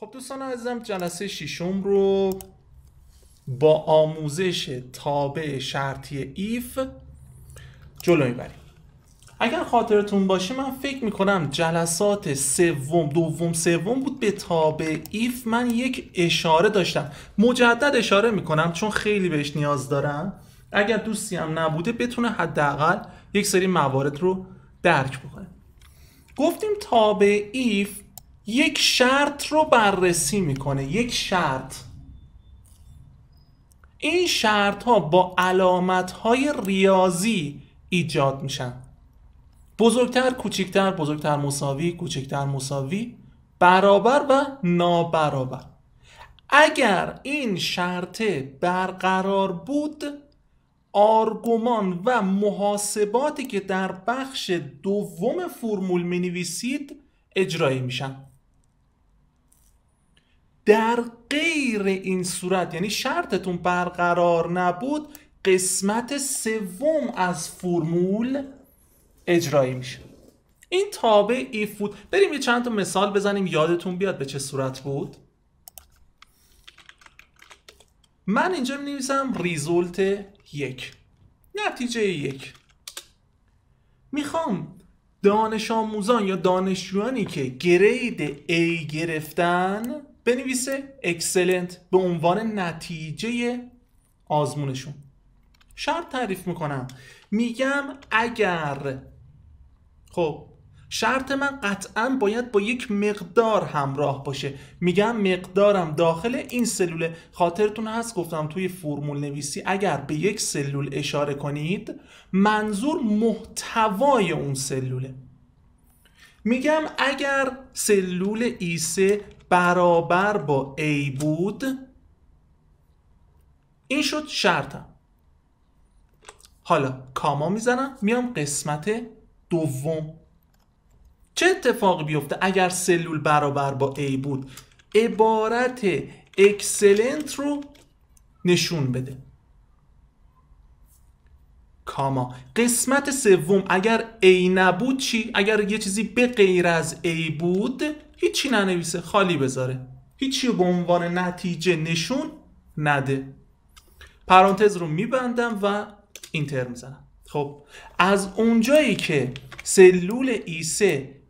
خب دوستان عزیزم، جلسه ششم رو با آموزش تابع شرطی ایف جلو میبریم. اگر خاطرتون باشه من فکر میکنم جلسات دوم سوم بود به تابع ایف من یک اشاره داشتم. مجدد اشاره میکنم چون خیلی بهش نیاز دارم. اگر دوستی هم نبوده بتونه حداقل یک سری موارد رو درک بکنه. گفتیم تابع ایف یک شرط رو بررسی میکنه، یک شرط. این شرط ها با علامت های ریاضی ایجاد میشن: بزرگتر، کوچکتر، بزرگتر مساوی، کوچکتر مساوی، برابر و نابرابر. اگر این شرط برقرار بود، آرگومان و محاسباتی که در بخش دوم فرمول می نویسید اجرایی میشن. در غیر این صورت، یعنی شرطتون برقرار نبود، قسمت سوم از فرمول اجرایی میشه. این تابع ایف بود. بریم یه چند تا مثال بزنیم یادتون بیاد به چه صورت بود. من اینجا می نویسم ریزولت 1، نتیجه 1. میخوام دانش آموزان یا دانشجویانی که گرید A گرفتن بنویسه اکسلنت به عنوان نتیجه آزمونشون. شرط تعریف میکنم، میگم اگر، خب شرط من قطعا باید با یک مقدار همراه باشه. میگم مقدارم داخل این سلوله. خاطرتون هست گفتم توی فرمول نویسی اگر به یک سلول اشاره کنید منظور محتوای اون سلوله. میگم اگر سلول E3 برابر با A بود، این شد شرطم. حالا کاما میزنم، میام قسمت دوم. چه اتفاقی بیفته اگر سلول برابر با A بود؟ عبارت اکسلنت رو نشون بده. کاما. قسمت سوم اگر A نبود چی؟ اگر یه چیزی به غیر از A بود هیچی ننویسه، خالی بذاره، هیچی به عنوان نتیجه نشون نده. پرانتز رو میبندم و اینتر میزنم. خب از اونجایی که سلول E3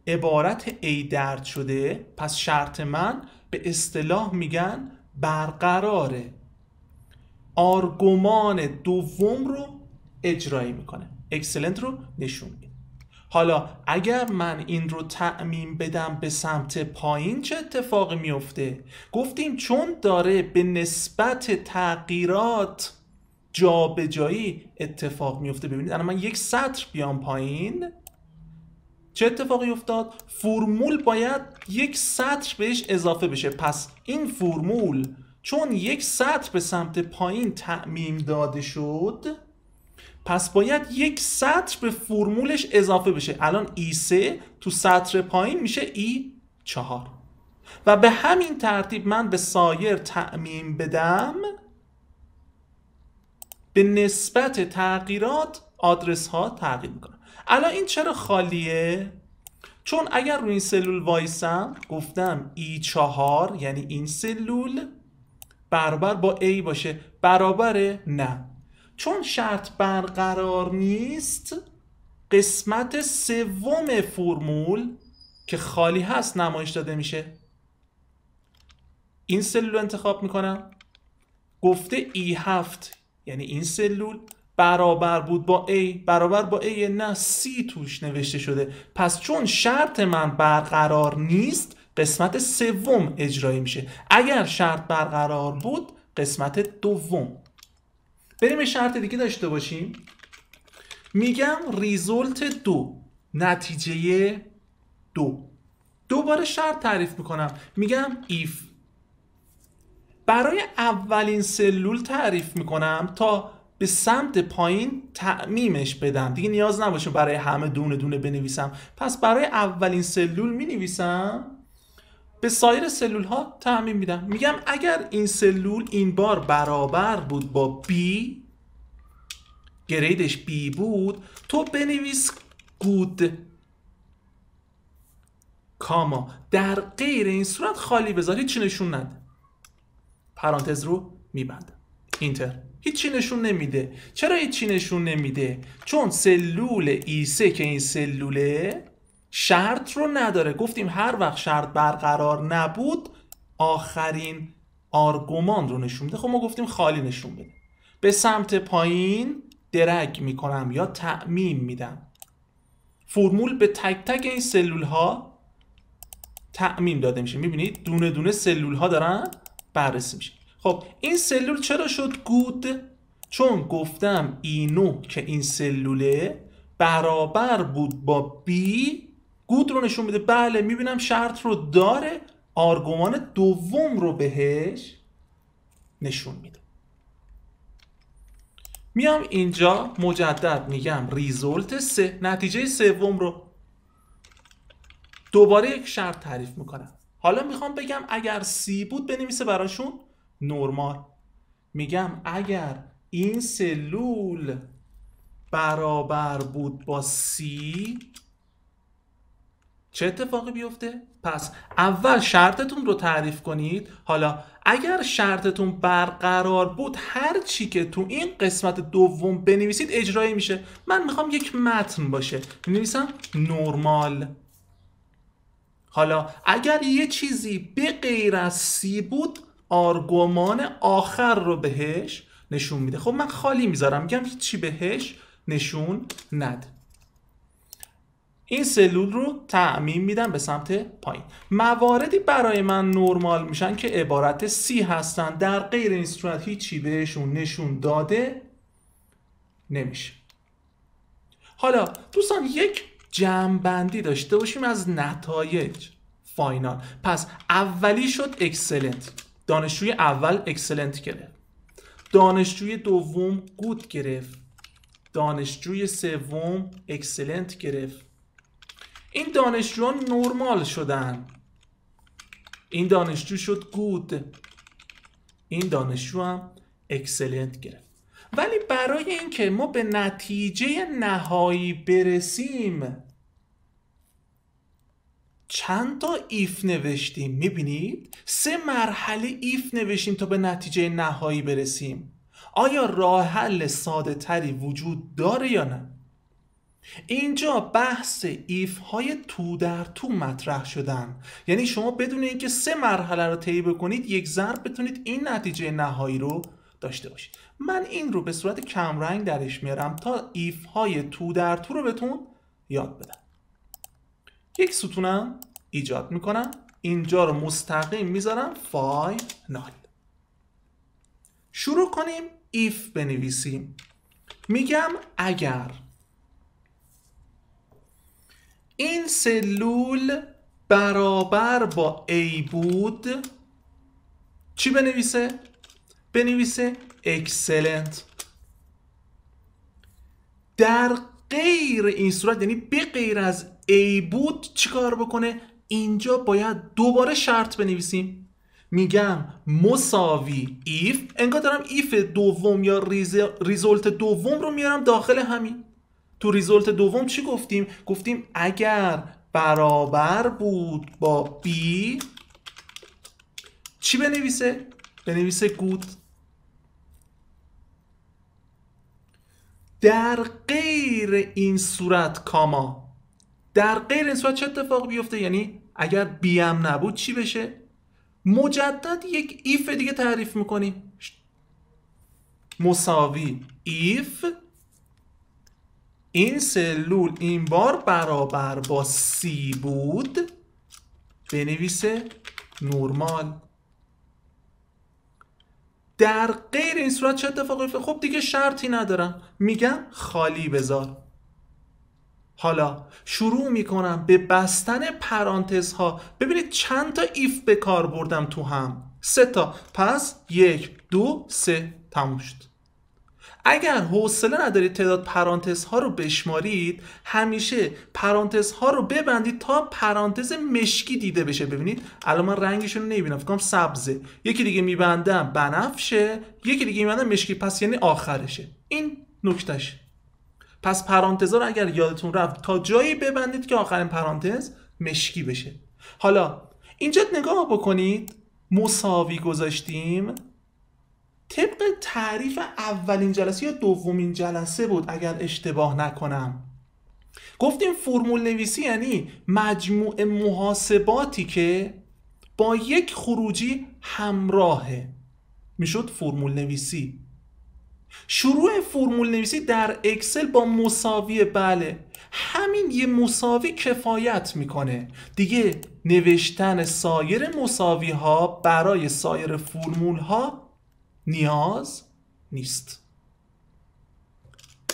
عبارت A درج شده، پس شرط من به اصطلاح میگن برقراره. آرگومان دوم رو اجرایی میکنه، اکسلنت رو نشون میده. حالا اگر من این رو تعمیم بدم به سمت پایین چه اتفاقی میفته؟ گفتیم چون داره به نسبت تغییرات جابجایی اتفاق میفته. ببینید الان من یک سطر بیام پایین، چه اتفاقی افتاد؟ فرمول باید یک سطر بهش اضافه بشه. پس این فرمول چون یک سطر به سمت پایین تعمیم داده شد، پس باید یک سطر به فرمولش اضافه بشه. الان E3 تو سطر پایین میشه E4 و به همین ترتیب من به سایر تعمیم بدم، به نسبت تغییرات آدرس ها تغییر میکنه. الان این چرا خالیه؟ چون اگر روی این سلول وایسم گفتم E4 یعنی این سلول برابر با A باشه، برابره؟ نه. چون شرط برقرار نیست، قسمت سوم فرمول که خالی هست نمایش داده میشه. این سلول رو انتخاب میکنم، گفته E7 یعنی این سلول برابر بود با A، برابر با A نه، C توش نوشته شده. پس چون شرط من برقرار نیست قسمت سوم اجرایی میشه. اگر شرط برقرار بود قسمت دوم. بریم یه شرط دیگه داشته باشیم. میگم ریزولت 2، نتیجه 2. دوباره شرط تعریف میکنم، میگم if. برای اولین سلول تعریف میکنم تا به سمت پایین تعمیمش بدم، دیگه نیاز نباشه برای همه دونه دونه بنویسم. پس برای اولین سلول مینویسم، به سایر سلول ها تعمیم میدم. میگم اگر این سلول این بار برابر بود با B، گریدش B بود، تو بنویس گود. کاما. در غیر این صورت خالی بذار، هیچی نشون نده. پرانتز رو میبندم. اینتر. هیچی نشون نمیده. چرا هیچی نشون نمیده؟ چون سلول E3 که این سلوله شرط رو نداره. گفتیم هر وقت شرط برقرار نبود آخرین آرگومان رو نشون میده. خب ما گفتیم خالی نشون بده. به سمت پایین درگ میکنم یا تعمیم میدم. فرمول به تک تک این سلول ها تعمیم داده میشه. میبینید دونه دونه سلول ها دارن بررسی میشه. خب این سلول چرا شد گود؟ چون گفتم E9 که این سلوله برابر بود با B. گود رو نشون میده. بله میبینم شرط رو داره. آرگومان دوم رو بهش نشون میده. میام اینجا مجدد میگم ریزولت 3، نتیجه سوم رو دوباره یک شرط تعریف میکنم. حالا میخوام بگم اگر C بود بنویسه براشون نورمال. میگم اگر این سلول برابر بود با C چه اتفاقی بیفته؟ پس اول شرطتون رو تعریف کنید. حالا اگر شرطتون برقرار بود هر چی که تو این قسمت دوم بنویسید اجرایی میشه. من میخوام یک متن باشه، بنویسم نورمال. حالا اگر یه چیزی به غیر از C بود آرگومان آخر رو بهش نشون میده. خب من خالی میذارم، میگم هیچی بهش نشون نده. این سلول رو تعمیم میدم به سمت پایین. مواردی برای من نورمال میشن که عبارت C هستن. در غیر این صورت هیچی بهشون نشون داده نمیشه. حالا دوستان یک جمع‌بندی داشته باشیم از نتایج فاینال. پس اولی شد اکسلنت. دانشجوی اول اکسلنت گرفت. دانشجوی دوم گود گرفت. دانشجوی سوم اکسلنت گرفت. این دانشجویان نورمال شدن. این دانشجو شد گود. این دانشجو هم اکسلنت گرفت. ولی برای اینکه ما به نتیجه نهایی برسیم چند تا ایف نوشتیم. میبینید 3 مرحله ایف نوشتیم تا به نتیجه نهایی برسیم. آیا راه حل ساده تری وجود داره یا نه؟ اینجا بحث ایف های تو در تو مطرح شدن. یعنی شما بدون اینکه 3 مرحله رو طی بکنید یک ضرب بتونید این نتیجه نهایی رو داشته باشید. من این رو به صورت کمرنگ درش میارم تا ایف های تو در تو رو بهتون یاد بدم. یک ستونم ایجاد میکنم. اینجا رو مستقیم میذارم فاینال. شروع کنیم ایف بنویسیم. میگم اگر این سلول برابر با A بود چی بنویسه؟ بنویسه اکسلنت. در غیر این صورت یعنی به غیر از A بود چی کار بکنه؟ اینجا باید دوباره شرط بنویسیم. میگم مساوی ایف. انگار دارم ایف دوم یا ریزولت دوم رو میارم داخل همین. تو ریزولت دوم چی گفتیم؟ گفتیم اگر برابر بود با B چی بنویسه؟ بنویسه گود. در غیر این صورت کاما. در غیر این صورت چه اتفاق بیفته؟ یعنی اگر B هم نبود چی بشه؟ مجدد یک ایف دیگه تعریف میکنیم. مساوی ایف این سلول این بار برابر با C بود بنویسه نورمال. در غیر این صورت چه اتفاقی افتاد؟ خب دیگه شرطی ندارم، میگم خالی بذار. حالا شروع میکنم به بستن پرانتز ها. ببینید چند تا ایف به کار بردم تو هم، 3 تا. پس 1 2 3 تموم شد. اگر حوصله ندارید تعداد پرانتز ها رو بشمارید، همیشه پرانتز ها رو ببندید تا پرانتز مشکی دیده بشه. ببینید الان من رنگشون رو نمیبینم، فکر کنم سبزه. یکی دیگه میبندم بنفشه، یکی دیگه میبندم مشکی، پس یعنی آخرشه. این نکتهشه. پس پرانتزها رو اگر یادتون رفت تا جایی ببندید که آخرین پرانتز مشکی بشه. حالا اینجا نگاه بکنید، مساوی گذاشتیم. طبق تعریف اولین جلسه یا دومین جلسه بود اگر اشتباه نکنم، گفتیم فرمول نویسی یعنی مجموع محاسباتی که با یک خروجی همراهه، میشد فرمول نویسی. شروع فرمول نویسی در اکسل با مساوی، بله همین یه مساوی کفایت میکنه دیگه. نوشتن سایر مساوی ها برای سایر فرمول ها نیاز نیست.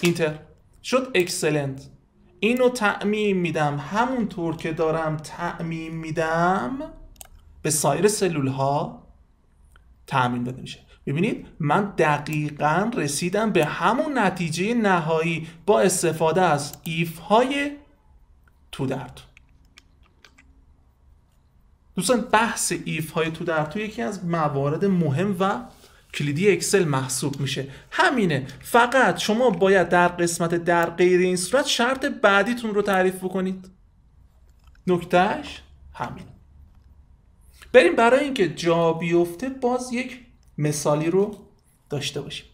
اینتر شد اکسلنت. اینو تعمیم میدم همونطور که دارم تعمیم میدم به سایر سلول ها تعمیم داده میشه. ببینید من دقیقاً رسیدم به همون نتیجه نهایی با استفاده از ایف های تو در تو. دوستان بحث ایف های تو در تو یکی از موارد مهم و کلیدی اکسل محسوب میشه. همینه، فقط شما باید در قسمت در غیر این صورت شرط بعدیتون رو تعریف بکنید. نکتهش همین. بریم برای اینکه جا بیفته باز یک مثالی رو داشته باشیم.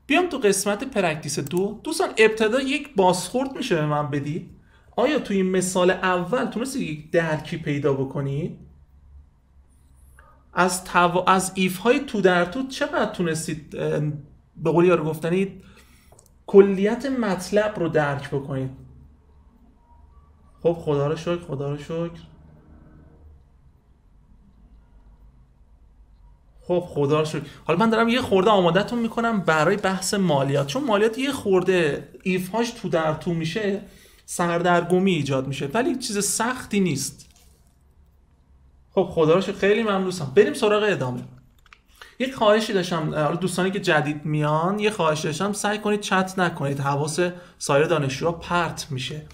بیام تو قسمت پرکتیس 2. دوستان ابتدا یک بازخورد میشه به من بدید. آیا توی این مثال اول تونستید یک درکی پیدا بکنید؟ از ایف های تو در تو چقدر تونستید به قول یارو گفتنید کلیت مطلب رو درک بکنید؟ خب خدا رو شکر، خدا رو شکر. خب خدا رو شکر. حالا من دارم یه خورده آمادهتون میکنم برای بحث مالیات، چون مالیات یه خورده ایف هاش تو در تو میشه، سردرگمی ایجاد میشه، ولی چیز سختی نیست. خب خدا رو شکر، خیلی ممنونم. بریم سراغ ادامه. یک خواهشی داشتم، دوستانی که جدید میان، یه خواهش داشتم، سعی کنید چت نکنید، حواس سایر دانشجوها پرت میشه.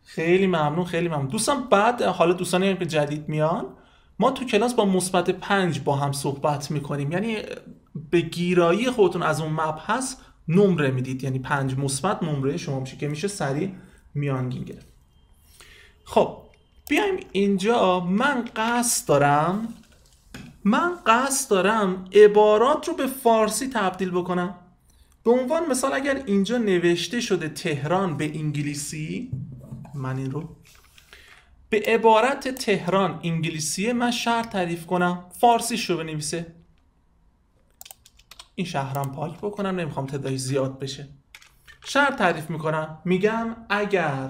خیلی ممنون، خیلی ممنون دوستان. بعد حالا دوستانی که جدید میان، ما تو کلاس با مثبت 5 با هم صحبت میکنیم، یعنی به گیرایی خودتون از اون مبحث نمره میدید، یعنی 5 مثبت نمره شما میشه که میشه سریع میانگین گرفت. خب بیایم اینجا. من قصد دارم عبارات رو به فارسی تبدیل بکنم. به عنوان مثال اگر اینجا نوشته شده تهران به انگلیسی، من این رو به عبارت تهران انگلیسی من شهر تعریف کنم، فارسیش رو بنویسه. این شهرم پاک بکنم، نمیخوام تعدادش زیاد بشه. شهر تعریف میکنم، میگم اگر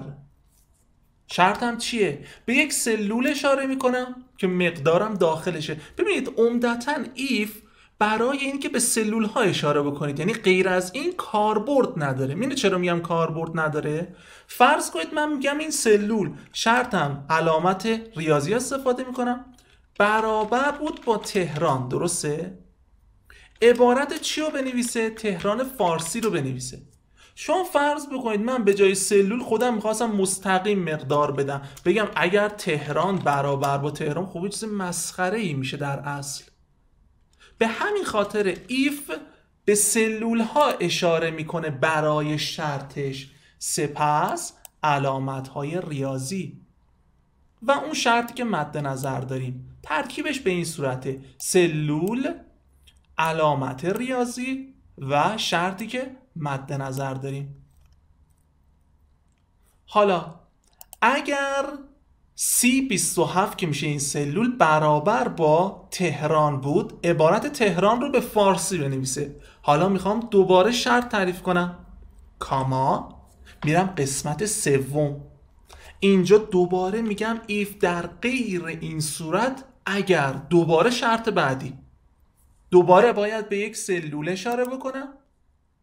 شرطم چیه؟ به یک سلول اشاره میکنم که مقدارم داخلشه. ببینید عمدتاً ایف برای اینکه به سلول ها اشاره بکنید، یعنی غیر از این کاربرد نداره. میدونید چرا میگم کاربرد نداره؟ فرض کنید من میگم این سلول، شرطم علامت ریاضی استفاده میکنم، برابر بود با تهران، درسته؟ عبارت چی رو بنویسه؟ تهران فارسی رو بنویسه. شما فرض بکنید من به جای سلول خودم میخواستم مستقیم مقدار بدم، بگم اگر تهران برابر با تهران، خب چیز مسخره ای میشه در اصل. به همین خاطر ایف به سلول ها اشاره میکنه برای شرطش، سپس علامت های ریاضی و اون شرطی که مد نظر داریم. ترکیبش به این صورته: سلول، علامت ریاضی و شرطی که مد نظر داریم. حالا اگر C27 که میشه این سلول برابر با تهران بود، عبارت تهران رو به فارسی بنویسه. حالا میخوام دوباره شرط تعریف کنم، کاما، میرم قسمت سوم. اینجا دوباره میگم ایف در غیر این صورت اگر، دوباره شرط بعدی، دوباره باید به یک سلول اشاره بکنم،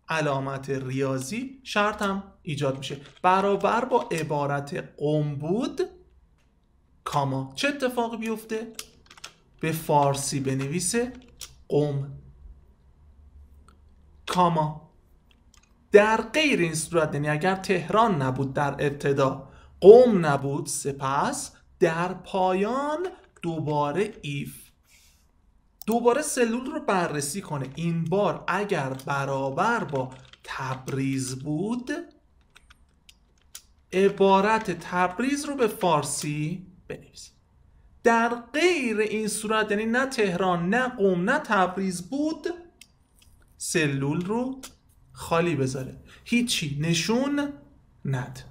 علامت ریاضی، شرطم ایجاد میشه برابر با عبارت قم بود، کاما. چه اتفاقی بیفته؟ به فارسی بنویسه قم، کاما. در غیر این صورت، یعنی اگر تهران نبود در ابتدا، قم نبود، سپس در پایان دوباره ایف. دوباره سلول رو بررسی کنه. این بار اگر برابر با تبریز بود، عبارت تبریز رو به فارسی بنویسه. در غیر این صورت، یعنی نه تهران نه قم نه تبریز بود، سلول رو خالی بذاره، هیچی نشون نده.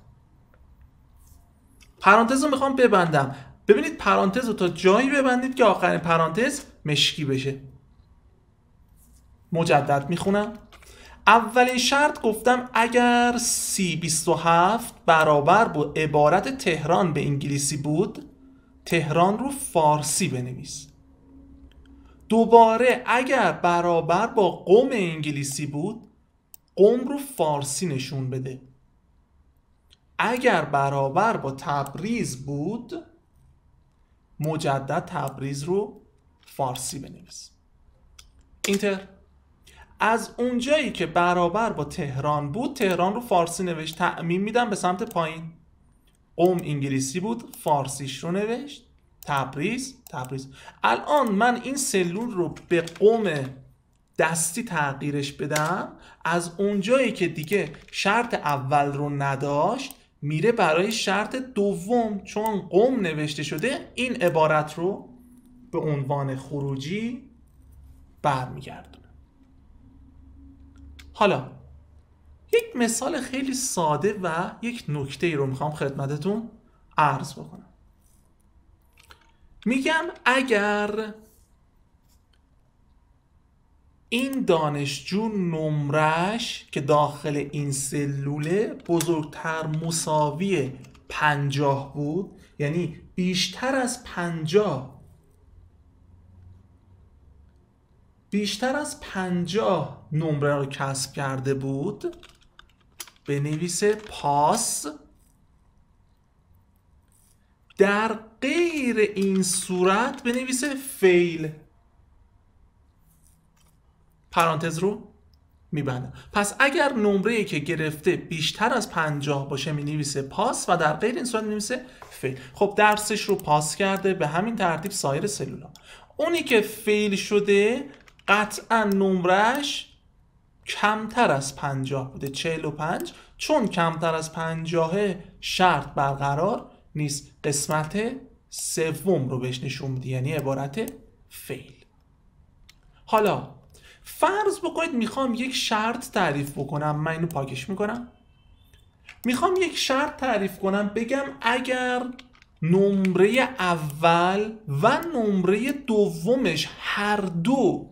پرانتز رو میخوام ببندم. ببینید پرانتز رو تا جایی ببندید که آخرین پرانتز مشکی بشه. مجدد میخونم. اولین شرط گفتم اگر C27 برابر با عبارت تهران به انگلیسی بود، تهران رو فارسی بنویس. دوباره اگر برابر با قم انگلیسی بود، قم رو فارسی نشون بده. اگر برابر با تبریز بود، مجدد تبریز رو فارسی بنویس. اینتر. از اونجایی که برابر با تهران بود، تهران رو فارسی نوشت. تعمیم میدم به سمت پایین. قم انگلیسی بود، فارسیش رو نوشت. تبریز. الان من این سلول رو به قم دستی تغییرش بدم، از اونجایی که دیگه شرط اول رو نداشت، میره برای شرط دوم. چون قم نوشته شده، این عبارت رو به عنوان خروجی برمیگردونه. حالا یک مثال خیلی ساده و یک نکته ای رو میخوام خدمتتون عرض بکنم. میگم اگر این دانشجو نمرش که داخل این سلوله بزرگتر مساوی 50 بود، یعنی بیشتر از 50 نمره رو کسب کرده بود، بنویسه پاس. در غیر این صورت بنویسه فیل. پرانتز رو میبندم. پس اگر نمره‌ای که گرفته بیشتر از 50 باشه مینویسه پاس و در غیر این صورت مینویسه فیل. خب درسش رو پاس کرده، به همین ترتیب سایر سلولا. اونی که فیل شده قطعا نمرش کمتر از 50 بوده، 45. چون کمتر از 50 شرط برقرار نیست، قسمت سوم رو بهش نشون میده، یعنی عبارت فیل. حالا فرض بکنید میخوام یک شرط تعریف بکنم. من اینو پاکش میکنم. میخوام یک شرط تعریف کنم، بگم اگر نمره اول و نمره دومش هر دو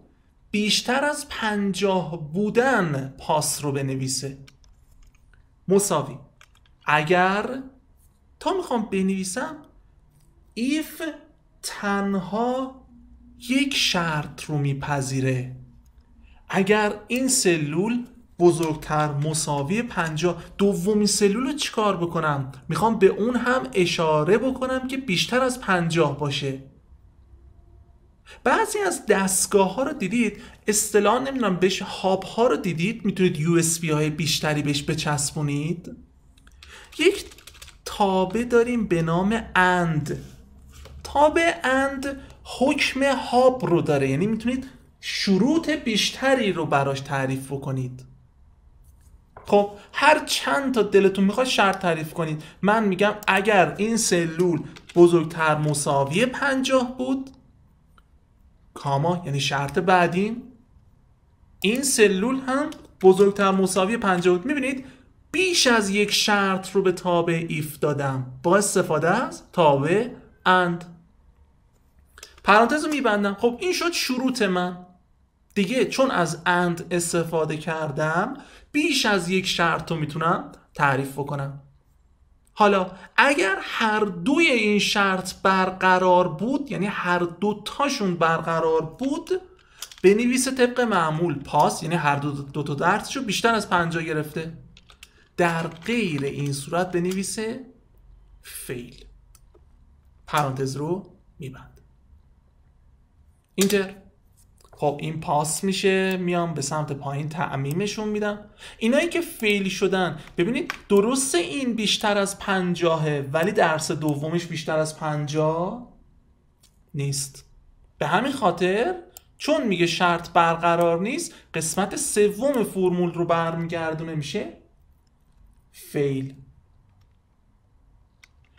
بیشتر از 50 بودن، پاس رو بنویسه. مساوی. اگر تا میخوام بنویسم if تنها یک شرط رو میپذیره، اگر این سلول بزرگتر مساوی 50، دومین سلول رو چیکار بکنم؟ میخوام به اون هم اشاره بکنم که بیشتر از 50 باشه. بعضی از دستگاه ها رو دیدید، اصطلاح نمیدونم بهش هاب ها رو دیدید، میتونید USB های بیشتری بهش بچسبونید. یک تابع داریم به نام اند. تابع اند حکم هاب رو داره، یعنی میتونید شروط بیشتری رو براش تعریف بکنید. خب هر چند تا دلتون میخواد شرط تعریف کنید. من میگم اگر این سلول بزرگتر مساوی 50 بود، کاما، یعنی شرط بعدیم این سلول هم بزرگتر مساوی 50 بود. میبینید بیش از یک شرط رو به تابع ایف دادم با استفاده از تابع اند. پرانتز رو میبندم. خب این شد شروط من دیگه. چون از اند استفاده کردم، بیش از یک شرط رو میتونم تعریف بکنم. حالا اگر هر دوی این شرط برقرار بود، یعنی هر دو تاشون برقرار بود، بنویسه طبق معمول پاس، یعنی هر دو تا درسشو بیشتر از 50 گرفته. در غیر این صورت بنویسه فیل. پرانتز رو میبند. اینتر. خب این پاس میشه، میام به سمت پایین تعمیمشون میدم. اینایی که فیل شدن، ببینید درسته این بیشتر از 50 ولی درس دومش بیشتر از 50 نیست. به همین خاطر چون میگه شرط برقرار نیست، قسمت سوم فرمول رو برمیگردونه، میشه فیل.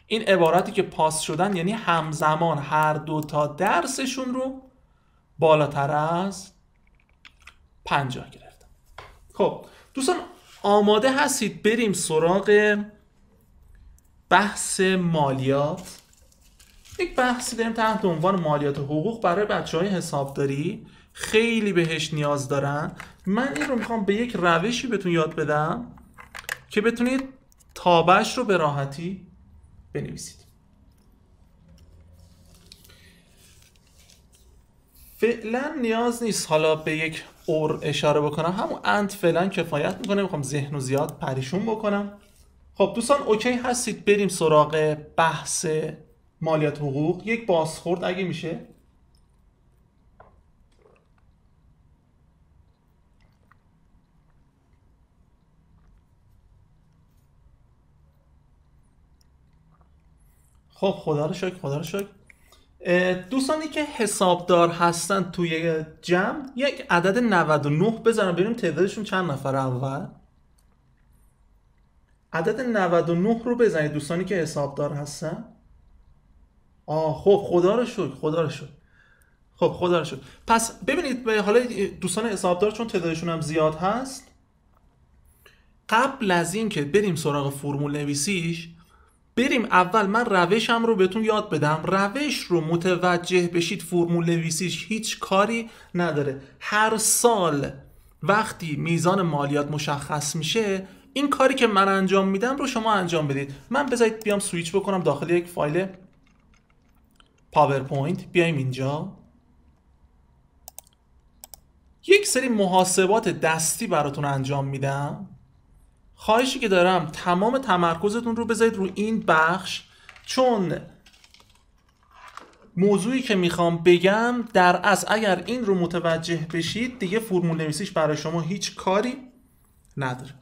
این عبارتی که پاس شدن یعنی همزمان هر دو تا درسشون رو بالاتر از 50 گرفتن. خب دوستان آماده هستید بریم سراغ بحث مالیات؟ یک بحثی داریم تحت عنوان مالیات حقوق برای بچه‌های حسابداری، خیلی بهش نیاز دارن. من این رو میخوام به یک روشی بهتون یاد بدم که بتونید تابعش رو به راحتی بنویسید. فعلا نیاز نیست حالا به یک اور اشاره بکنم، همون اند فعلا کفایت میکنه، میخوام ذهن رو زیاد پریشون بکنم. خب دوستان اوکی هستید بریم سراغ بحث مالیات حقوق؟ یک بازخورد اگه میشه. خب خدا رو شکر، خدا رو شکر. دوستانی که حسابدار هستن توی جمع یک عدد 99 بزنن بریم تعدادشون چند نفر اول. عدد 99 رو بزنید دوستانی که حسابدار هستن. خب خدا رو شکر، خدا رو شکر. خب خدا رو شکر. پس ببینید حالا دوستان حسابدار چون تعدادشون هم زیاد هست، قبل از این که بریم سراغ فرمول نویسیش بریم اول من روشم رو بهتون یاد بدم. روش رو متوجه بشید، فرمول نویسیش هیچ کاری نداره. هر سال وقتی میزان مالیات مشخص میشه این کاری که من انجام میدم رو شما انجام بدید. من بذارید بیام سویچ بکنم داخل یک فایل پاورپوینت، بیایم اینجا یک سری محاسبات دستی براتون انجام میدم. خواهشی که دارم تمام تمرکزتون رو بذارید رو این بخش، چون موضوعی که میخوام بگم در اصل اگر این رو متوجه بشید دیگه فرمول نویسیش برای شما هیچ کاری نداره.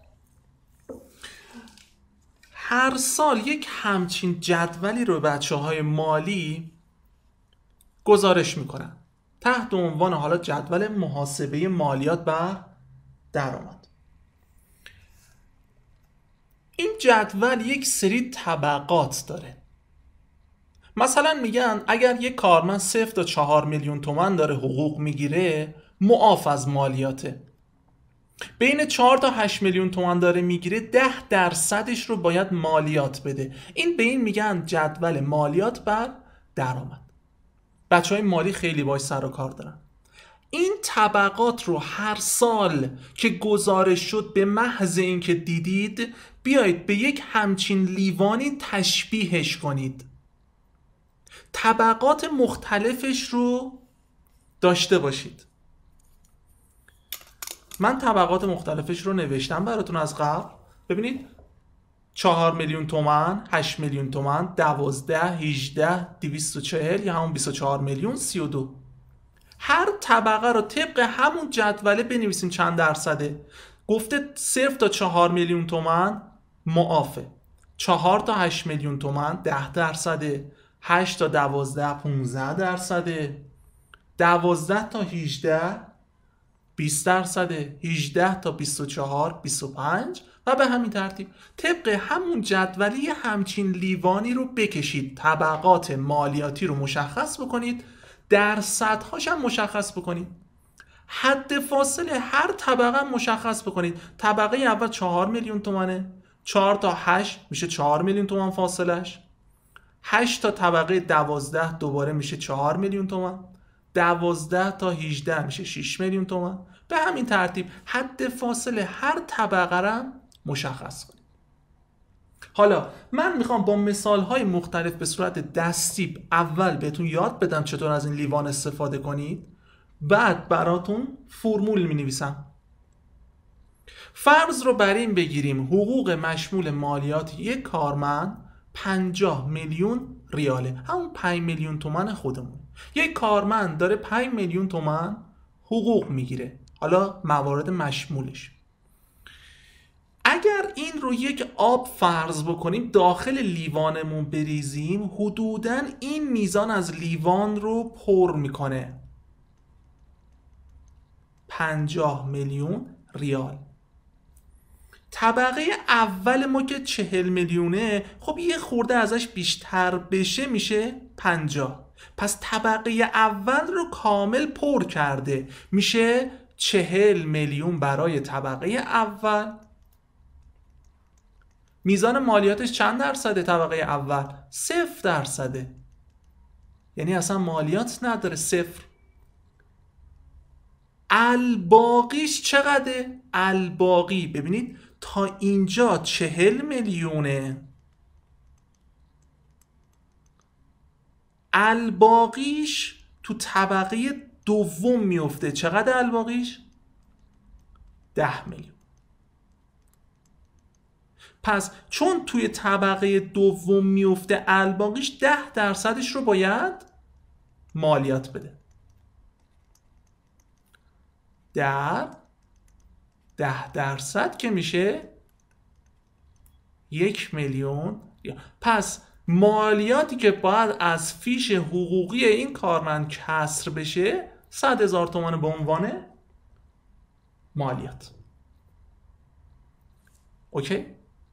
هر سال یک همچین جدولی رو بچه‌های مالی گزارش میکنن تحت عنوان حالا جدول محاسبه مالیات بر درآمد. این جدول یک سری طبقات داره. مثلا میگن اگر یک کارمند 0 تا 4 میلیون تومان داره حقوق میگیره معاف از مالیاته. بین 4 تا 8 میلیون تومان داره میگیره 10% رو باید مالیات بده. این به این میگن جدول مالیات بر درآمد. بچهای مالی خیلی باش سر و کار دارن. این طبقات رو هر سال که گزارش شد به محض اینکه دیدید بیایید به یک همچین لیوانی تشبیهش کنید. طبقات مختلفش رو داشته باشید. من طبقات مختلفش رو نوشتم براتون از قبل. ببینید 4 میلیون تومان، 8 میلیون تومان، 12، 18، 240 یا همون 24 میلیون، 32. هر طبقه رو طبق همون جدوله بنویسیم چند درصده. گفته 0 تا 4 میلیون تومان معافه، 4 تا 8 میلیون تومان 10%، 8 تا 12 15%، 12 تا 18 20%، 18 تا 24 25 و به همین ترتیب. طبق همون جدولی همچین لیوانی رو بکشید، طبقات مالیاتی رو مشخص بکنید، درصدهاش هم مشخص بکنید، حد فاصله هر طبقه مشخص بکنید. طبقه اول 4 میلیون تومانه، 4 تا 8 میشه 4 میلیون تومان فاصلش، 8 تا طبقه 12 دوباره میشه 4 میلیون تومان، 12 تا 18 میشه 6 میلیون تومان. به همین ترتیب حد فاصله هر طبقه را مشخص کنید. حالا من میخوام با مثالهای مختلف به صورت دستی اول بهتون یاد بدم چطور از این لیوان استفاده کنید، بعد براتون فرمول مینویسم. فرض رو بر این بگیریم حقوق مشمول مالیات یک کارمند 50 میلیون ریاله، همون 5 میلیون تومان خودمون. یک کارمند داره 5 میلیون تومان حقوق میگیره. حالا موارد مشمولش، اگر این رو یک آب فرض بکنیم داخل لیوانمون بریزیم، حدوداً این میزان از لیوان رو پر میکنه، 50 میلیون ریال. طبقه اول ما که 40 میلیونه، خب یه خورده ازش بیشتر بشه میشه 50. پس طبقه اول رو کامل پر کرده، میشه 40 میلیون برای طبقه اول. میزان مالیاتش چند درصده طبقه اول؟ 0%. یعنی اصلا مالیات نداره، 0. الباقیش چقدره؟ الباقی ببینید تا اینجا 40 میلیونه، الباقیش تو طبقه دوم میفته. چقدر الباقیش؟ 10 میلیون. پس چون توی طبقه دوم میفته الباقیش، 10% رو باید مالیات بده. در 10% که میشه 1 میلیون. پس مالیاتی که باید از فیش حقوقی این کارمند کسر بشه 100,000 تومان به عنوان مالیات. اوکی؟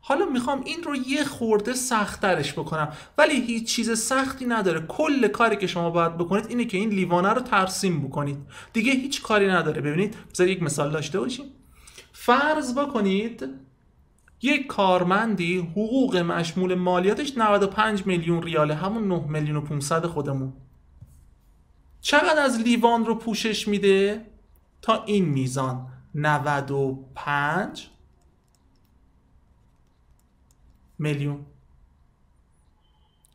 حالا میخوام این رو یه خورده سخت‌ترش بکنم، ولی هیچ چیز سختی نداره. کل کاری که شما باید بکنید اینه که این لیوانه رو ترسیم بکنید، دیگه هیچ کاری نداره. ببینید بذار یک مثال داشته باشیم. فرض بکنید یک کارمندی حقوق مشمول مالیاتش 95 میلیون ریاله، همون 9 میلیون و 500 خودمون. چقدر از لیوان رو پوشش میده؟ تا این میزان 95 میلیون.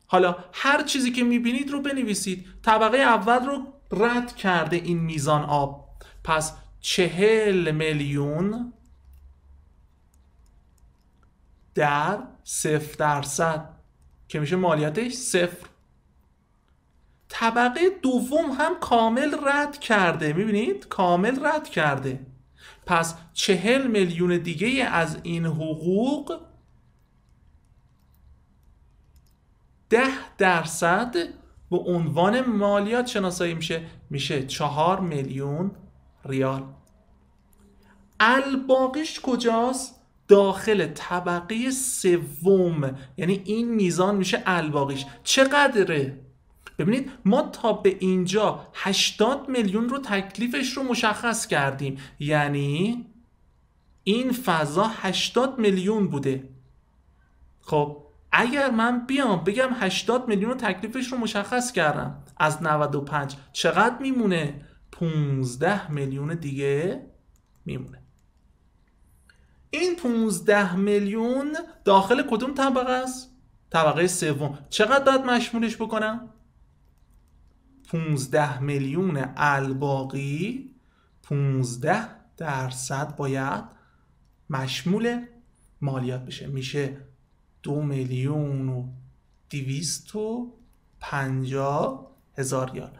حالا هر چیزی که میبینید رو بنویسید. طبقه اول رو رد کرده این میزان آب، پس 40 میلیون در 0% که میشه مالیاتش 0. طبقه دوم هم کامل رد کرده، میبینید کامل رد کرده، پس 40 میلیون دیگه از این حقوق 10% به عنوان مالیات شناسایی میشه 4 میلیون ریال. الباقیش کجاست؟ داخل طبقه سوم، یعنی این میزان میشه الباقیش. چقدره؟ ببینید ما تا به اینجا 80 میلیون رو تکلیفش رو مشخص کردیم، یعنی این فضا 80 میلیون بوده. خب اگر من بیام بگم 80 میلیون رو تکلیفش رو مشخص کردم از 95، چقدر میمونه؟ 15 میلیون دیگه میمونه. این 15 میلیون داخل کدوم طبقه است؟ طبقه سوم. چقدر باید مشمولش بکنم؟ 15 میلیون الباقی 15% باید مشمول مالیات بشه، میشه 2 میلیون و 250,000 ریال.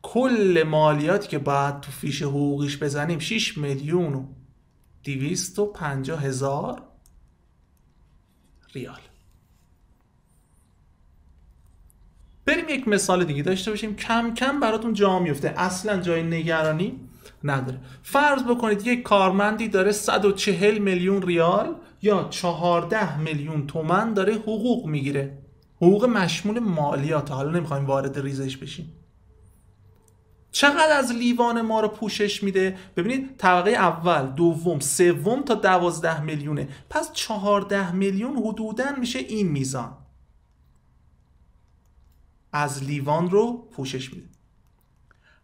کل مالیاتی که باید تو فیش حقوقیش بزنیم 6 میلیون و 250,000 ریال. بریم یک مثال دیگه داشته باشیم، کم کم براتون جا میفته، اصلا جای نگرانی نداره. فرض بکنید یک کارمندی داره 140 میلیون ریال یا 14 میلیون تومان داره حقوق میگیره، حقوق مشمول مالیات. حالا نمیخوایم وارد ریزش بشیم. چقدر از لیوان ما رو پوشش میده؟ ببینید طبقه اول، دوم، سوم تا 12 میلیونه، پس 14 میلیون حدوداً میشه این میزان از لیوان رو پوشش میده.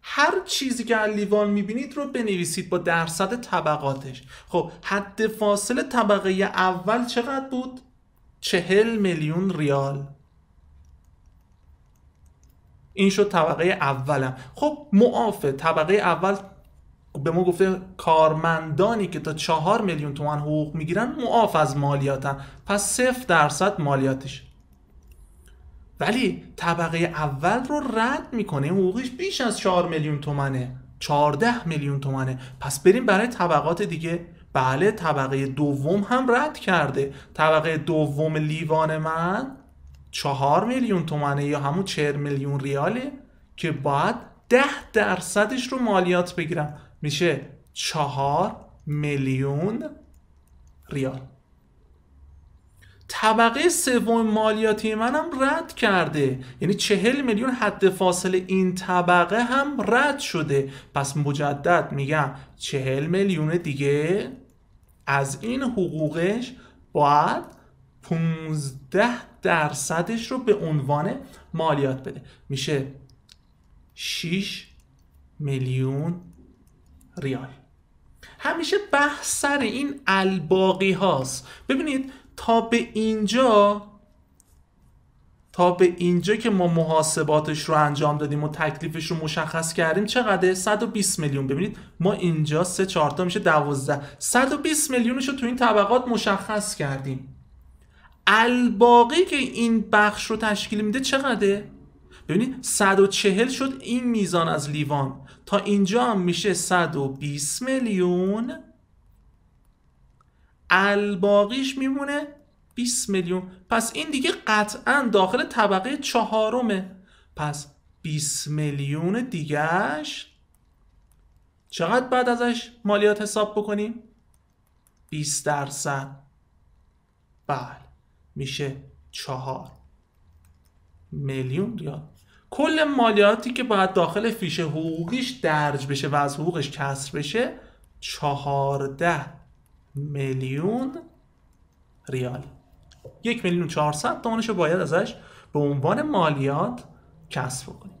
هر چیزی که از لیوان میبینید رو بنویسید با درصد طبقاتش. خب حد فاصله طبقه اول چقدر بود؟ 40 میلیون ریال. این شد طبقه اولم. خب معافه، طبقه اول به ما گفته کارمندانی که تا 4 میلیون تومان حقوق میگیرن معاف از مالیاتن، پس 0% مالیاتش. ولی طبقه اول رو رد میکنه، حقوقش بیش از 4 میلیون تومنه، 14 میلیون تومنه. پس بریم برای طبقات دیگه. بله طبقه دوم هم رد کرده، طبقه دوم لیوان من 4 میلیون تومنه یا همون 40 میلیون ریاله که باید 10%ش رو مالیات بگیرم، میشه 4 میلیون ریال. طبقه سوم مالیاتی منم رد کرده، یعنی 40 میلیون حد فاصله این طبقه هم رد شده. پس مجدد میگم 40 میلیون دیگه از این حقوقش باید 15% رو به عنوان مالیات بده. میشه 6 میلیون ریال. همیشه بحث سر این الباقی هاست. ببینید تا به اینجا که ما محاسباتش رو انجام دادیم و تکلیفش رو مشخص کردیم چقدره؟ 120 میلیون. ببینید ما اینجا 3 4 تا میشه 12. 120 میلیونش رو تو این طبقات مشخص کردیم. الباقی که این بخش رو تشکیل میده چقدره؟ ببینید 140 شد این میزان از لیوان، تا اینجا هم میشه 120 میلیون، الباقیش میمونه 20 میلیون. پس این دیگه قطعا داخل طبقه چهارمه. پس 20 میلیون دیگهش چقدر بعد ازش مالیات حساب بکنیم؟ 20%. بله میشه 4 میلیون ریال. کل مالیاتی که باید داخل فیش حقوقیش درج بشه و از حقوقش کسر بشه 14 میلیون ریال. 1,400,000 تومانش رو باید ازش به عنوان مالیات کسر بکنیم.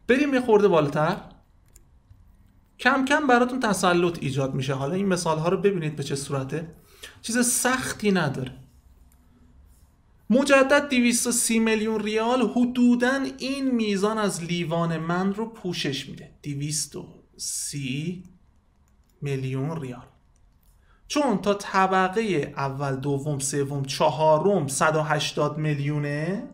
بریم یه خورده بالاتر، کم کم براتون تسلط ایجاد میشه. حالا این مثال ها رو ببینید به چه صورته. چیز سختی نداره. مجدد 230 میلیون ریال حدوداً این میزان از لیوان من رو پوشش میده. 230 میلیون ریال. چون تا طبقه اول، دوم، سوم، چهارم 180 میلیونه،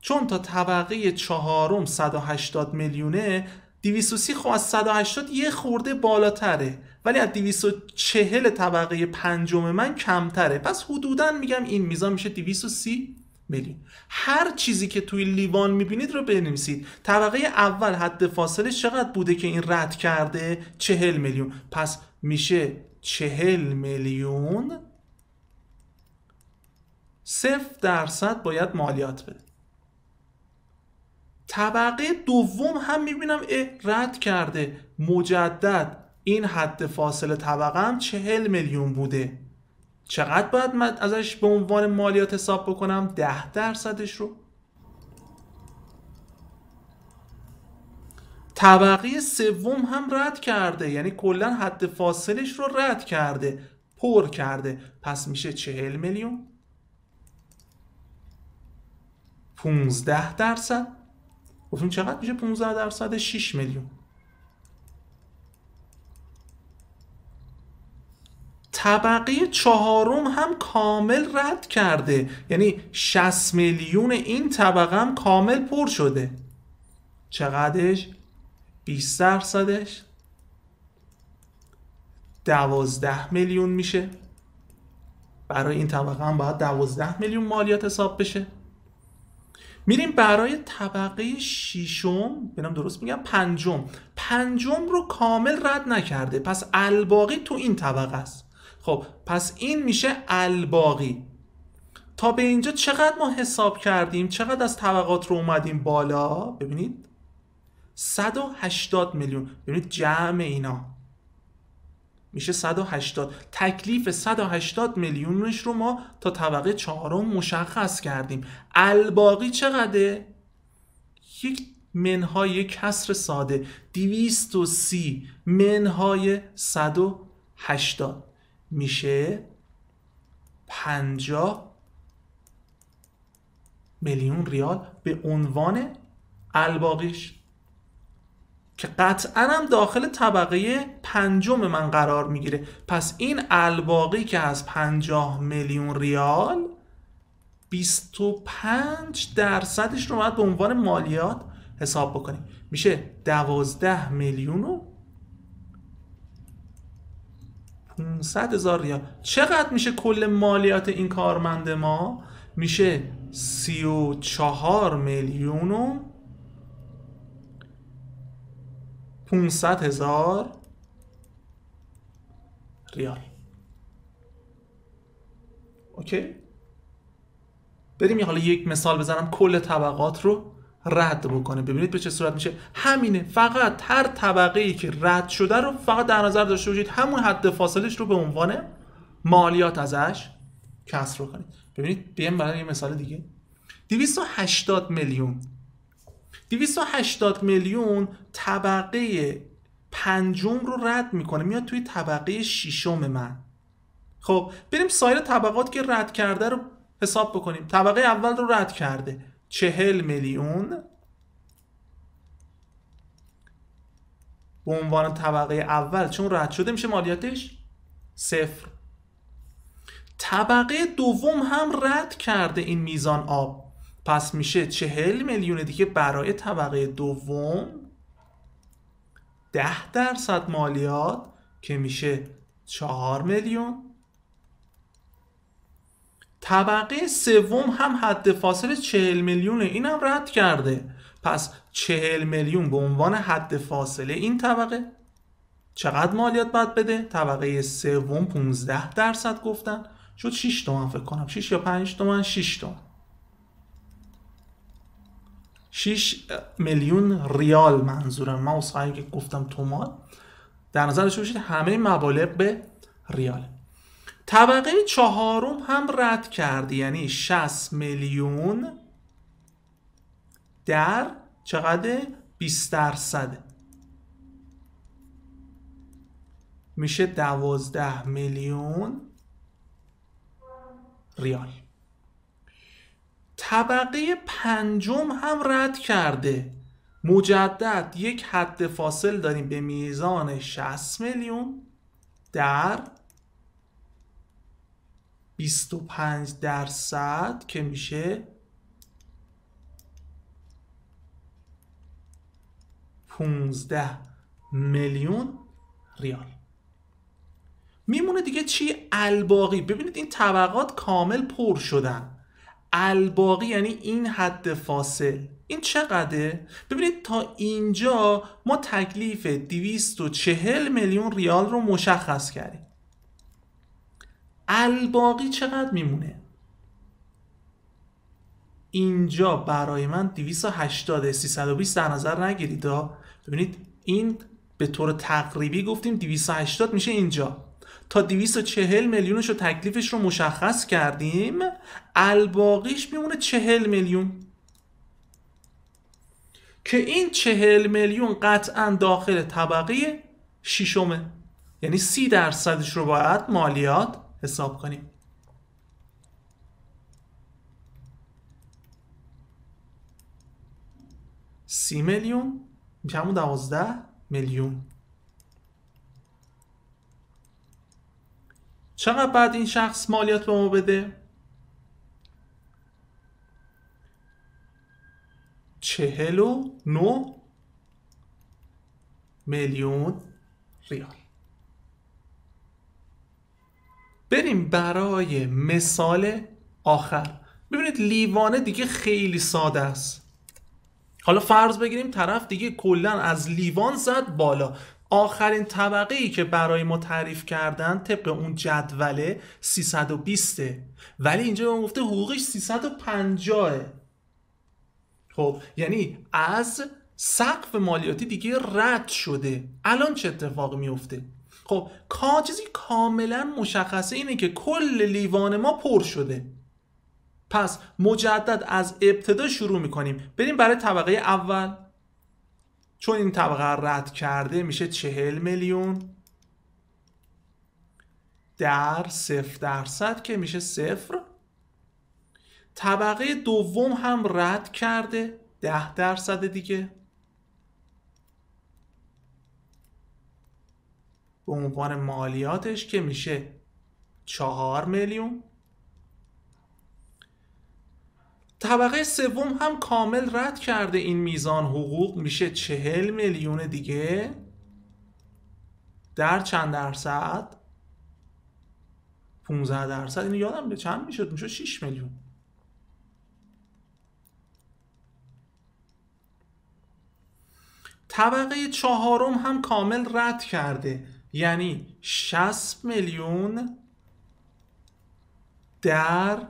چون تا طبقه چهارم 180 میلیونه، 230 خب از 180 یه خورده بالاتره، ولی از 240 طبقه پنجم من کمتره. پس حدوداً میگم این میزان میشه 230 میلیون. هر چیزی که توی لیوان میبینید رو بنویسید. طبقه اول حد فاصله چقدر بوده که این رد کرده؟ 40 میلیون. پس میشه 40 میلیون 0% باید مالیات بده. طبقه دوم هم میبینم رد کرده، مجدد این حد فاصله طبقه هم 40 میلیون بوده. چقدر باید من ازش به عنوان مالیات حساب بکنم؟ 10%ش رو. طبقه سوم هم رد کرده، یعنی کلا حد فاصلش رو رد کرده، پر کرده. پس میشه 40 میلیون 15%. گفتیم چقدر میشه 15%؟ 6 میلیون. طبقه چهارم هم کامل رد کرده، یعنی 60 میلیون این طبقه هم کامل پر شده. چقدرش؟ 20%ش 12 میلیون میشه. برای این طبقه هم باید 12 میلیون مالیات حساب بشه. میریم برای طبقه ششم، ببینم درست میگم، پنجم رو کامل رد نکرده، پس الباقی تو این طبقه است. خب پس این میشه الباقی. تا به اینجا چقدر ما حساب کردیم؟ چقدر از طبقات رو اومدیم بالا؟ ببینید 180 میلیون. ببینید جمع اینا میشه 180. تکلیف 180 میلیونش رو ما تا طبقه چهارم مشخص کردیم. الباقی چقدره؟ یک منهای کسر ساده، 230 منهای 180 میشه 50 میلیون ریال به عنوان الباقیش، که قطعا هم داخل طبقه پنجم من قرار میگیره. پس این الباقی که از 50 میلیون ریال 25%ش رو باید به عنوان مالیات حساب بکنیم. میشه 12 میلیون و 500,000 ریال. چقدر میشه کل مالیات این کارمند ما؟ میشه 34 میلیون و 500,000 ریال. اوکی؟ بریم حالا یک مثال بزنم کل طبقات رو رد بکنه. ببینید به چه صورت میشه. همینه، فقط هر طبقه ای که رد شده رو فقط در نظر داشته باشید، همون حد فاصلش رو به عنوان مالیات ازش کسر کنید. ببینید بیایم برای یه مثال دیگه. 280 میلیون 280 میلیون طبقه پنجم رو رد میکنه، میاد توی طبقه ششم من. خب بریم سایر طبقات که رد کرده رو حساب بکنیم. طبقه اول رو رد کرده 40 میلیون به عنوان طبقه اول، چون رد شده میشه مالیاتش 0. طبقه دوم هم رد کرده این میزان آب، پس میشه 40 میلیون دیگه برای طبقه دوم، 10% مالیات که میشه 4 میلیون. طبقه سوم هم حد فاصله 40 میلیونه، اینم رد کرده، پس 40 میلیون به عنوان حد فاصله این طبقه. چقدر مالیات باید بده؟ طبقه سوم 15% گفتن، شد 6 تومن فکر کنم، 6 یا 5 تومن، 6 تومن، 6 میلیون ریال منظورم. من اصلا که گفتم تومان، در نظر داشته باشید همه مبالغ به ریال. طبقه چهارم هم رد کرد، یعنی 60 میلیون در چقدر؟ 20%، میشه 12 میلیون ریال. طبقه پنجم هم رد کرده، مجدد یک حد فاصل داریم به میزان 60 میلیون در 25% که میشه 15 میلیون ریال. میمونه دیگه چی؟ الباقی. ببینید این طبقات کامل پر شدن، الباقی یعنی این حد فاصل، این چقدره؟ ببینید تا اینجا ما تکلیف 240 میلیون ریال رو مشخص کردیم. الباقی چقدر میمونه؟ اینجا برای من 280 320 در نظر نگیرید. ببینید این به طور تقریبی گفتیم 280 میشه اینجا، تا 240 میلیونش رو تکلیفش رو مشخص کردیم، الباقیش میمونه 40 میلیون که این 40 میلیون قطعا داخل طبقه ششمه، یعنی 30% رو باید مالیات حساب کنیم. سی میلیون میشه همون 12 میلیون. چقدر بعد این شخص مالیات به ما بده؟ 49 میلیون ریال. بریم برای مثال آخر. ببینید لیوانه دیگه خیلی ساده است. حالا فرض بگیریم طرف دیگه کلا از لیوان زد بالا. آخرین طبقه ای که برای ما تعریف کردن طبق اون جدوله 320، ولی اینجا به ما گفته حقوقش 350. خب یعنی از سقف مالیاتی دیگه رد شده. الان چه اتفاقی میفته؟ خب چیزی کاملا مشخصه اینه که کل لیوان ما پر شده، پس مجدد از ابتدا شروع میکنیم. بریم برای طبقه اول، چون این طبقه رد کرده میشه 40 میلیون در 0% که میشه 0. طبقه دوم هم رد کرده 10% دیگه به عنوان مالیاتش که میشه 4 میلیون. طبقه سوم هم کامل رد کرده این میزان حقوق، میشه 40 میلیون دیگه در چند درصد؟ 15%. اینو یادم به چند میشد؟ میشد 6 میلیون. طبقه چهارم هم کامل رد کرده، یعنی 60 میلیون در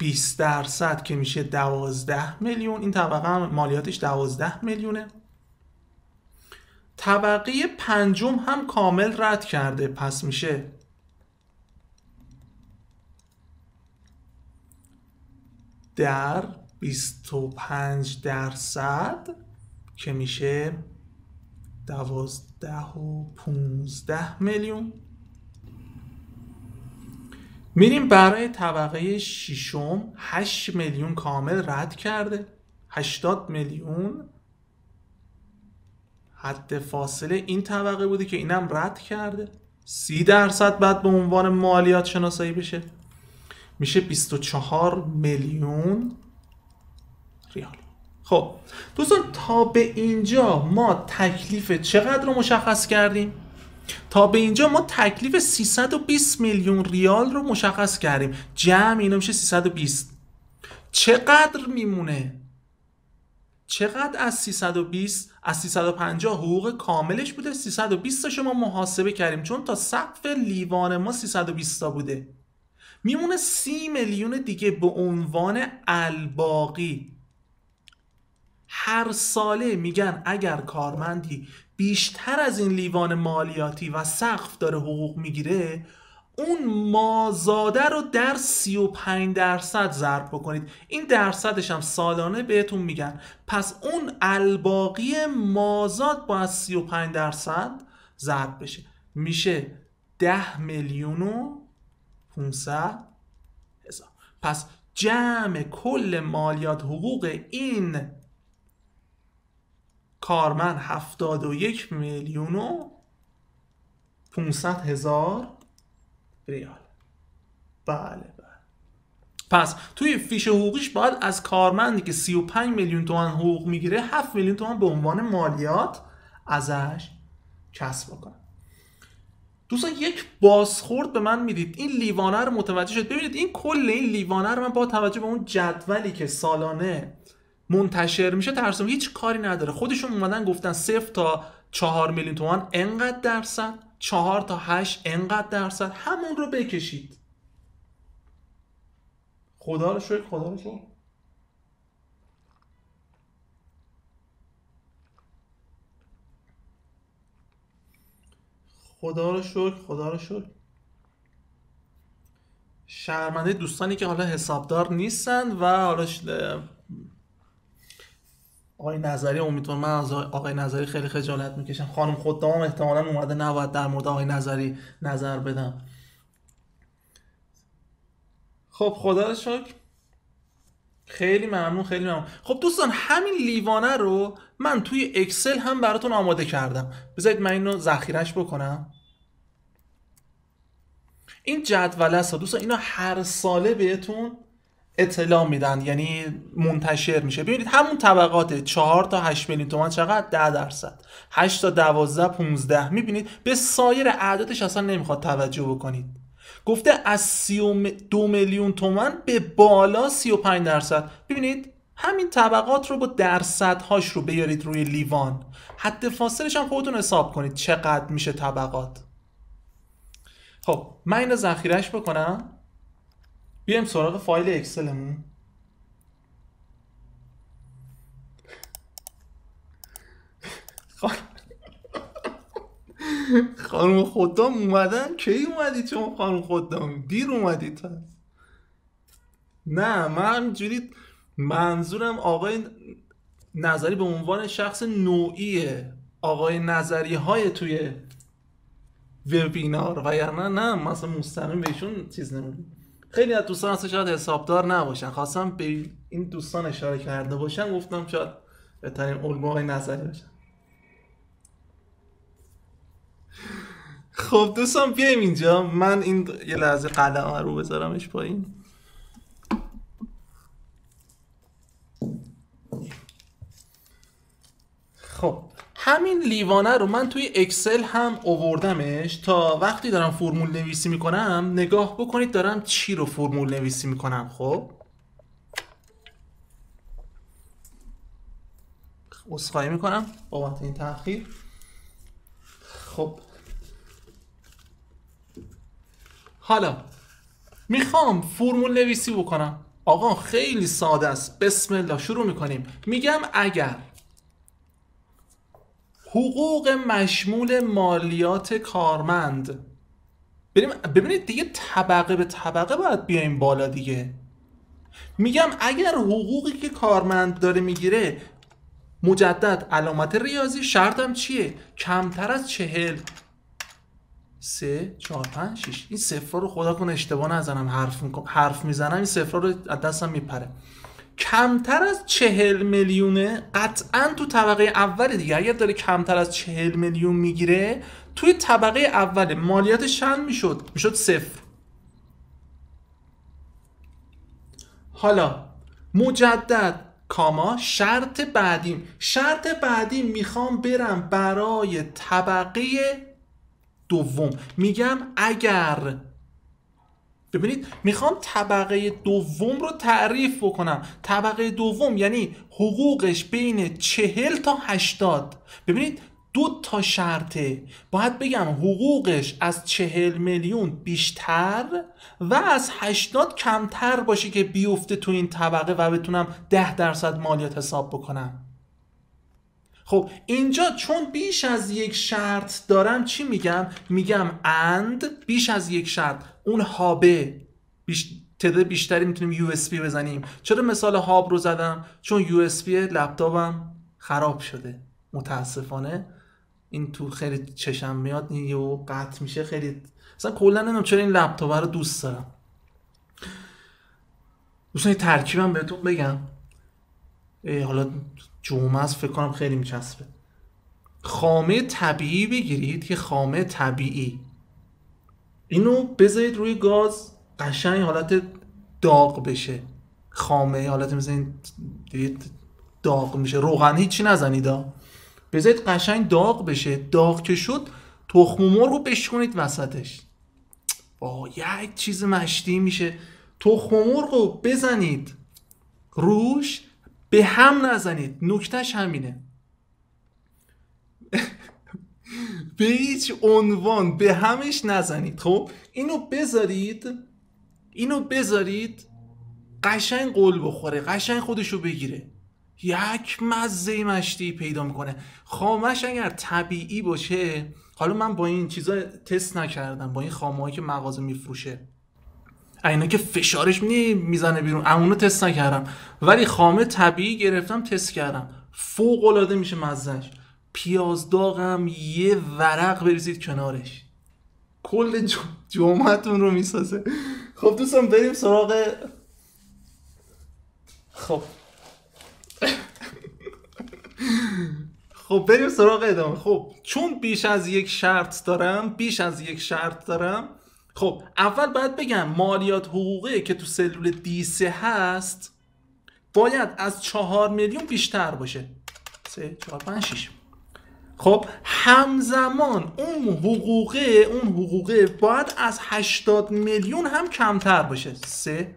20% که میشه 12 میلیون. این طبقه هم مالیاتش 12 میلیونه. طبقه پنجم هم کامل رد کرده، پس میشه در 25% که میشه 12 و 15 میلیون. میریم برای طبقه ششم. 8 میلیون کامل رد کرده، 80 میلیون حد فاصله این طبقه بوده که اینم رد کرده. 30% بعد به عنوان مالیات شناسایی بشه، میشه 24 میلیون ریال. خب دوستان تا به اینجا ما تکلیف چقدر رو مشخص کردیم؟ تا به اینجا ما تکلیف 320 میلیون ریال رو مشخص کردیم. جمع اینا میشه 320. چقدر میمونه؟ چقدر از 320 از 350 حقوق کاملش بوده؟ 320 تا شما محاسبه کردیم چون تا سقف لیوان ما 320 تا بوده. میمونه 30 میلیون دیگه به عنوان الباقی. هر ساله میگن اگر کارمندی بیشتر از این لیوان مالیاتی و سقف داره حقوق میگیره، اون مازاده رو در 35% ضرب بکنید. این درصدش هم سالانه بهتون میگن. پس اون الباقی مازاد با از 35% ضرب بشه، میشه 10 میلیون و 500 هزار. پس جمع کل مالیات حقوق این کارمند 71 میلیون و 500 هزار ریال. بله. پس توی فیش حقوقیش باید از کارمندی که 35 میلیون تومان حقوق میگیره 7 میلیون تومان به عنوان مالیات ازش کسب بکنه. دوستان یک بازخورد به من میدید این لیوانه رو متوجه شد؟ ببینید این کل این لیوانه رو من با توجه به اون جدولی که سالانه منتشر میشه ترسم هیچ کاری نداره. خودشون اومدن گفتن 0 تا 4 میلیون تومان انقدر درصد، 4 تا 8 انقدر درصد، همون رو بکشید. خدا رو شکر، خدا رو شکر. خدا رو شکر، خدا رو شکر. شرمنده دوستانی که حالا حسابدار نیستن و حالا آقای نظری، امیدوارم من از آقای نظری خیلی خجالت میکشم. خانم خدام احتمالاً اومده نباید در مورد آقای نظری نظر بدم. خب خدا رو شکر، خیلی ممنون، خیلی ممنون. خب دوستان همین لیوانه رو من توی اکسل هم براتون آماده کردم. بذارید من اینو ذخیرش بکنم. این جدول است دوستان، اینا هر ساله بهتون اطلاع میدن، یعنی منتشر میشه. ببینید همون طبقات 4 تا 8 میلیون تومان چقدر؟ 10%. 8 تا 12 15. میبینید به سایر اعدادش اصلا نمیخواد توجه بکنید. گفته از 32 میلیون تومان به بالا 35%. ببینید همین طبقات رو با درصدهاش رو بیارید روی لیوان، حد فاصلش هم خودتون حساب کنید چقدر میشه طبقات. خب من اینو ذخیرهش بکنم، بیایم سراغ فایل اکسلمون. خانم خدام اومدن؟ کی اومدید شما خانم خدام؟ دیر اومدید. نه من جوری منظورم آقای نظری به عنوان شخص نوعیه، آقای نظری های توی وبینار، و یا نه مثلا مستقیم بهشون چیز نمیگم. خیلی از دوستان اصلا شاید حسابدار نباشن، خواستم به این دوستان اشاره کرده باشن، گفتم شاید بهترین الگو آقای نظری باشن. خب دوستان بیایم اینجا، من این یه لحظه قلم رو بذارمش پایین. خب همین لیوانه رو من توی اکسل هم آوردمش تا وقتی دارم فرمول نویسی میکنم نگاه بکنید دارم چی رو فرمول نویسی میکنم. خب عذرخواهی میکنم بابت این تأخیر. خب حالا میخوام فرمول نویسی بکنم. آقا خیلی ساده است. بسم الله شروع میکنیم. میگم اگر حقوق مشمول مالیات کارمند، ببینید دیگه طبقه به طبقه باید بیایم بالا دیگه. میگم اگر حقوقی که کارمند داره میگیره، مجدد علامت ریاضی، شرطم چیه؟ کمتر از 40. 3 4 5 6. این صفر رو خدا کنه اشتباه نزنم، حرف میزنم این صفر رو از دستم میپره. کمتر از 40 میلیونه قطعا تو طبقه اول دیگه. اگر داره کمتر از 40 میلیون میگیره، توی طبقه اول مالیاتش چند میشد 0. حالا مجدد کاما شرط بعدیم میخوام برم برای طبقه دوم. میگم اگر، ببینید میخوام طبقه دوم رو تعریف بکنم. طبقه دوم یعنی حقوقش بین 40 تا 80. ببینید 2 تا شرطه. باید بگم حقوقش از 40 میلیون بیشتر و از 80 کمتر باشه که بیفته تو این طبقه و بتونم 10% مالیات حساب بکنم. خب اینجا چون بیش از یک شرط دارم چی میگم؟ میگم اند بیش از یک شرط. اون هابه تعداد بیشتری میتونیم USB بزنیم. چرا مثال هاب رو زدم؟ چون USB لپتاپم خراب شده متاسفانه. این تو خیلی چشم میاد و قطع میشه. خیلی مثلا کلا نمیدونم چرا این لپتاپ رو دوست دارم. دوستان این ترکیبم بهتون بگم، حالا جمعه است فکر کنم خیلی میچسبه. خامه طبیعی بگیرید که خامه طبیعی، اینو بذارید روی گاز قشنگ حالت داغ بشه. خامه حالت مثلا دید داغ میشه. روغن هیچی نزنید، بذارید قشنگ داغ بشه. داغ که شد تخم مرغ رو بشکنید وسطش. یک چیز مشتی میشه. تخم مرغ رو بزنید روش، به هم نزنید. نکتهش همینه. به هیچ عنوان به همش نزنید. خب اینو بذارید قشنگ قل بخوره، قشنگ خودشو بگیره، یک مزه مشتی پیدا میکنه. خامش اگر طبیعی باشه، حالا من با این چیزا تست نکردم، با این خامه‌ای که مغازه میفروشه اینا که فشارش میزنه بیرون، اونو تست نکردم، ولی خامه طبیعی گرفتم تست کردم، فوق العاده میشه مزهش. پیاز داغم یه ورق بریزید کنارش، کل جمعتون رو میسازه. خب دوستان بریم سراغ خب بریم سراغ ادامه. خب چون بیش از یک شرط دارم، خب اول باید بگم مالیات حقوقی که تو سلول D3 هست باید از 4 میلیون بیشتر باشه. 3 4 5 6. خب همزمان اون حقوقه باید از 80 میلیون هم کمتر باشه. 3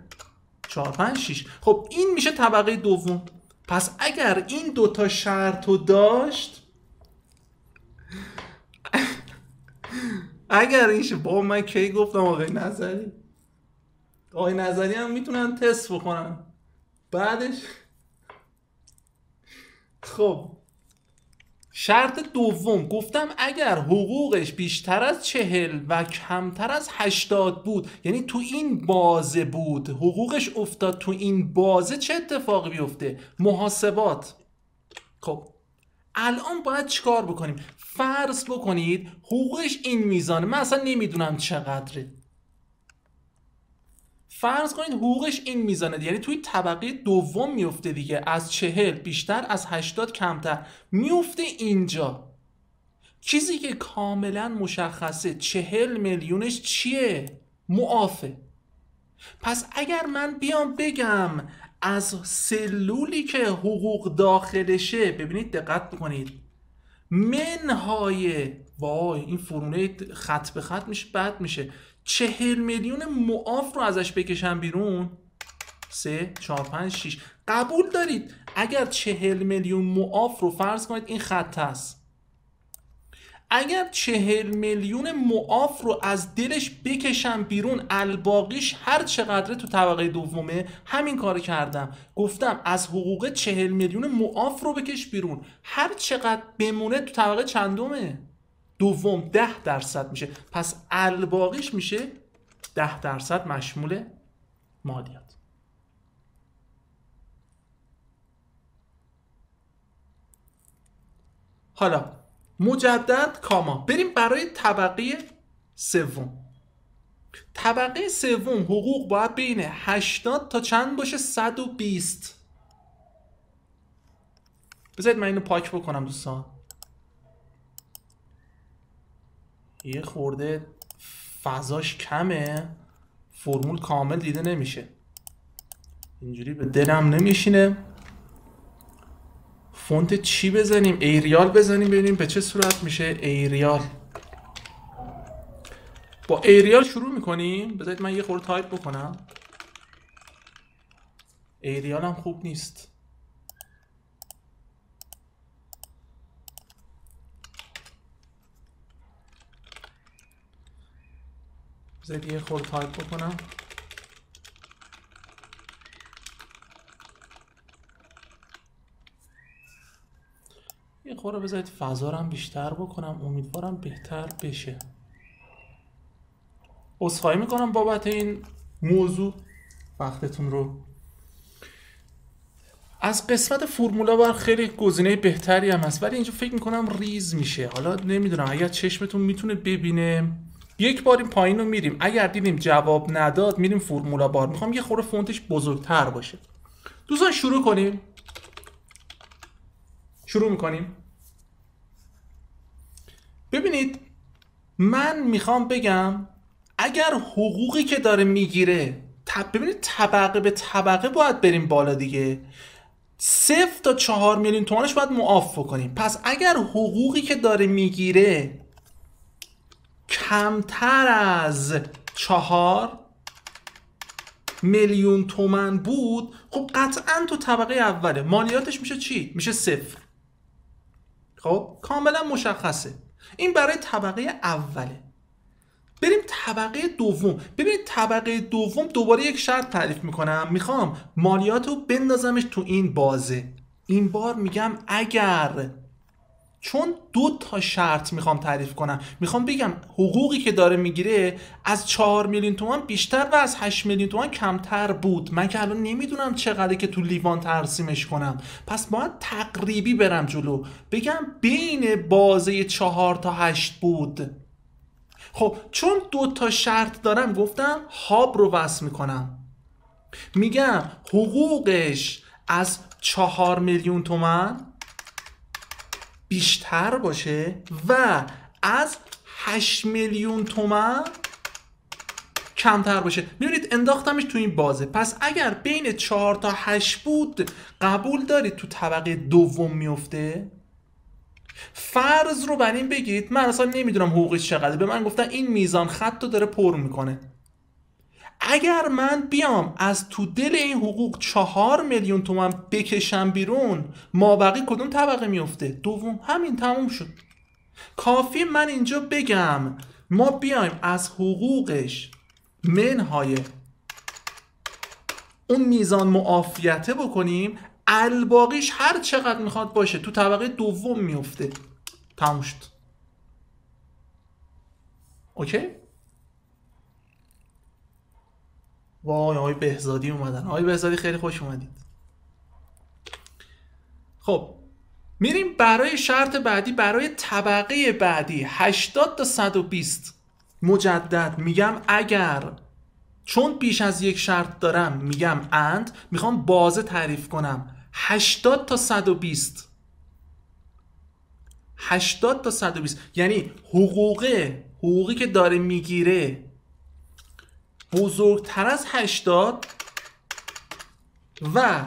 4 5 6. خب این میشه طبقه دوم. پس اگر این دوتا شرط رو داشت، اگر اینشه با من کی گفتم آقای نظری هم میتونن تست بکنن بعدش. خب شرط دوم گفتم اگر حقوقش بیشتر از 40 و کمتر از 80 بود، یعنی تو این بازه بود، حقوقش افتاد تو این بازه، چه اتفاقی بیفته؟ محاسبات. خب الان باید چیکار بکنیم؟ فرض بکنید حقوقش این میزانه، من اصلا نمیدونم چقدره، فرض کنید حقوقش این میزانه، یعنی توی طبقه دوم میفته دیگه، از 40 بیشتر از 80 کمتر میفته اینجا. چیزی که کاملا مشخصه 40 میلیونش چیه؟ معافه. پس اگر من بیام بگم از سلولی که حقوق داخلشه، ببینید دقت بکنید، منهای وای این فرونه خط به خط میشه، بد میشه، 40 میلیون معاف رو ازش بکشم بیرون. 3 4 5 6. قبول دارید اگر 40 میلیون معاف رو فرض کنید این خط هست، اگر 40 میلیون معاف رو از دلش بکشم بیرون، الباقیش هر چقدر تو طبقه دومه، همین کار کردم. گفتم از حقوق 40 میلیون معاف رو بکش بیرون، هر چقدر بمونه تو طبقه چندمه؟ دوم. 10% میشه، پس الباقیش میشه 10% مشمول مالیات. حالا مجدد کاما بریم برای طبقه سوم. طبقه سوم حقوق باید بین 80 تا چند باشه؟ 120. بذارید من اینو پاک بکنم دوستان. یه خورده فضاش کمه، فرمول کامل دیده نمیشه، اینجوری به دلم نمیشینه. فونت چی بزنیم؟ ایریال بزنیم ببینیم به چه صورت میشه. ایریال. با ایریال شروع میکنیم. بذارید من یه خورده تایپ بکنم. ایریال هم خوب نیست. بذارید یه خورده تایپ بکنم. یه خورده بذارید فضا رو هم بیشتر بکنم، امیدوارم بهتر بشه. عذرخواهی میکنم بابت این موضوع، وقتتون رو. از قسمت فرمولا بر خیلی گزینه بهتری هم هست، ولی اینجا فکر میکنم ریز میشه. حالا نمیدونم، اگر چشمتون میتونه ببینه یک بار این پایین رو میریم، اگر دیدیم جواب نداد میریم فرمولا بار. میخوام یه خورده فونتش بزرگتر باشه. دوستان شروع کنیم. شروع میکنیم. ببینید من میخوام بگم اگر حقوقی که داره میگیره، ببینید طبقه به طبقه باید بریم بالا دیگه. 0 تا 4 میلیون تومانش باید معاف کنیم. پس اگر حقوقی که داره میگیره کمتر از 4 میلیون تومان بود، خب قطعا تو طبقه اوله. مالیاتش میشه چی؟ میشه 0. خب کاملا مشخصه. این برای طبقه اوله. بریم طبقه دوم. ببینید طبقه دوم دوباره یک شرط تعریف میکنم. میخوام مالیات رو بندازمش تو این بازه. این بار میگم اگر، چون 2 تا شرط میخوام تعریف کنم. میخوام بگم حقوقی که داره میگیره از 4 میلیون تومان بیشتر و از 8 میلیون تومان کمتر بود. من که الان نمیدونم چقدره که تو لیوان ترسیمش کنم، پس باید تقریبی برم جلو، بگم بین بازه 4 تا 8 بود. خب چون 2 تا شرط دارم، گفتم هاب رو وصل میکنم. میگم حقوقش از 4 میلیون تومان بیشتر باشه و از 8 میلیون تومان کمتر باشه. میبینید انداختمش تو این بازه. پس اگر بین 4 تا 8 بود، قبول دارید تو طبقه دوم میفته. فرض رو بر این بگید من اصلا نمیدونم حقوقش چقدره، به من گفتن این میزان خط رو داره پر میکنه. اگر من بیام از تو دل این حقوق 4 میلیون تومان بکشم بیرون، مابقی کدوم طبقه میفته؟ دوم. همین، تموم شد. کافی من اینجا بگم ما بیایم از حقوقش منهای اون میزان معافیته بکنیم، الباقیش هر چقدر میخواد باشه تو طبقه دوم میفته. تموم شد. اوکی؟ وای آقای بهزادی اومدن. آقای بهزادی خیلی خوش اومدید. خب میریم برای شرط بعدی، برای طبقه بعدی 80 تا 120. مجدد میگم اگر، چون بیش از یک شرط دارم میگم اند، میخوام بازه تعریف کنم. 80 تا 120. 80 تا 120 یعنی حقوقی که داره میگیره بزرگتر از 80 و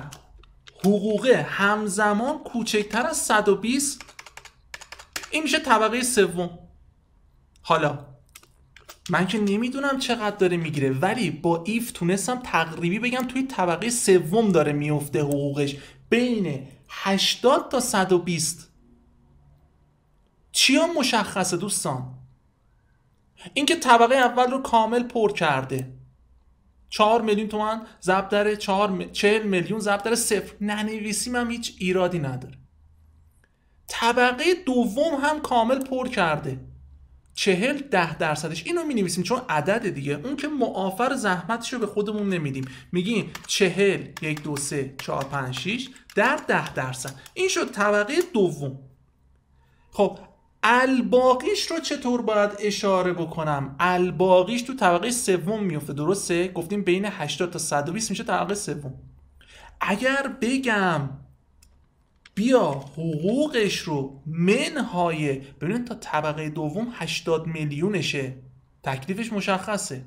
حقوق همزمان کوچکتر از 120. این میشه طبقه سوم. حالا من که نمیدونم چقدر داره میگیره، ولی با ایف تونستم تقریبی بگم توی طبقه سوم داره میفته حقوقش، بین 80 تا 120. چیا مشخصه دوستان؟ اینکه طبقه اول رو کامل پر کرده، 4 میلیون تومان ضرب در 40 میلیون ضرب در 0 ننویسیم هم هیچ ایرادی نداره. طبقه دوم هم کامل پر کرده، 40 10%. اینو می نویسیم چون عدد دیگه، اون که معافر زحمتشو به خودمون نمیدیم، میگیم 40 1 2 3 4 5 6 در 10%. این شد طبقه دوم. خب الباقیش رو چطور باید اشاره بکنم؟ الباقیش تو طبقه سوم میفته، درسته؟ گفتیم بین 80 تا 120 میشه طبقه سوم. اگر بگم بیا حقوقش رو منهای، ببینید تا طبقه دوم 80 میلیونشه، تکلیفش مشخصه.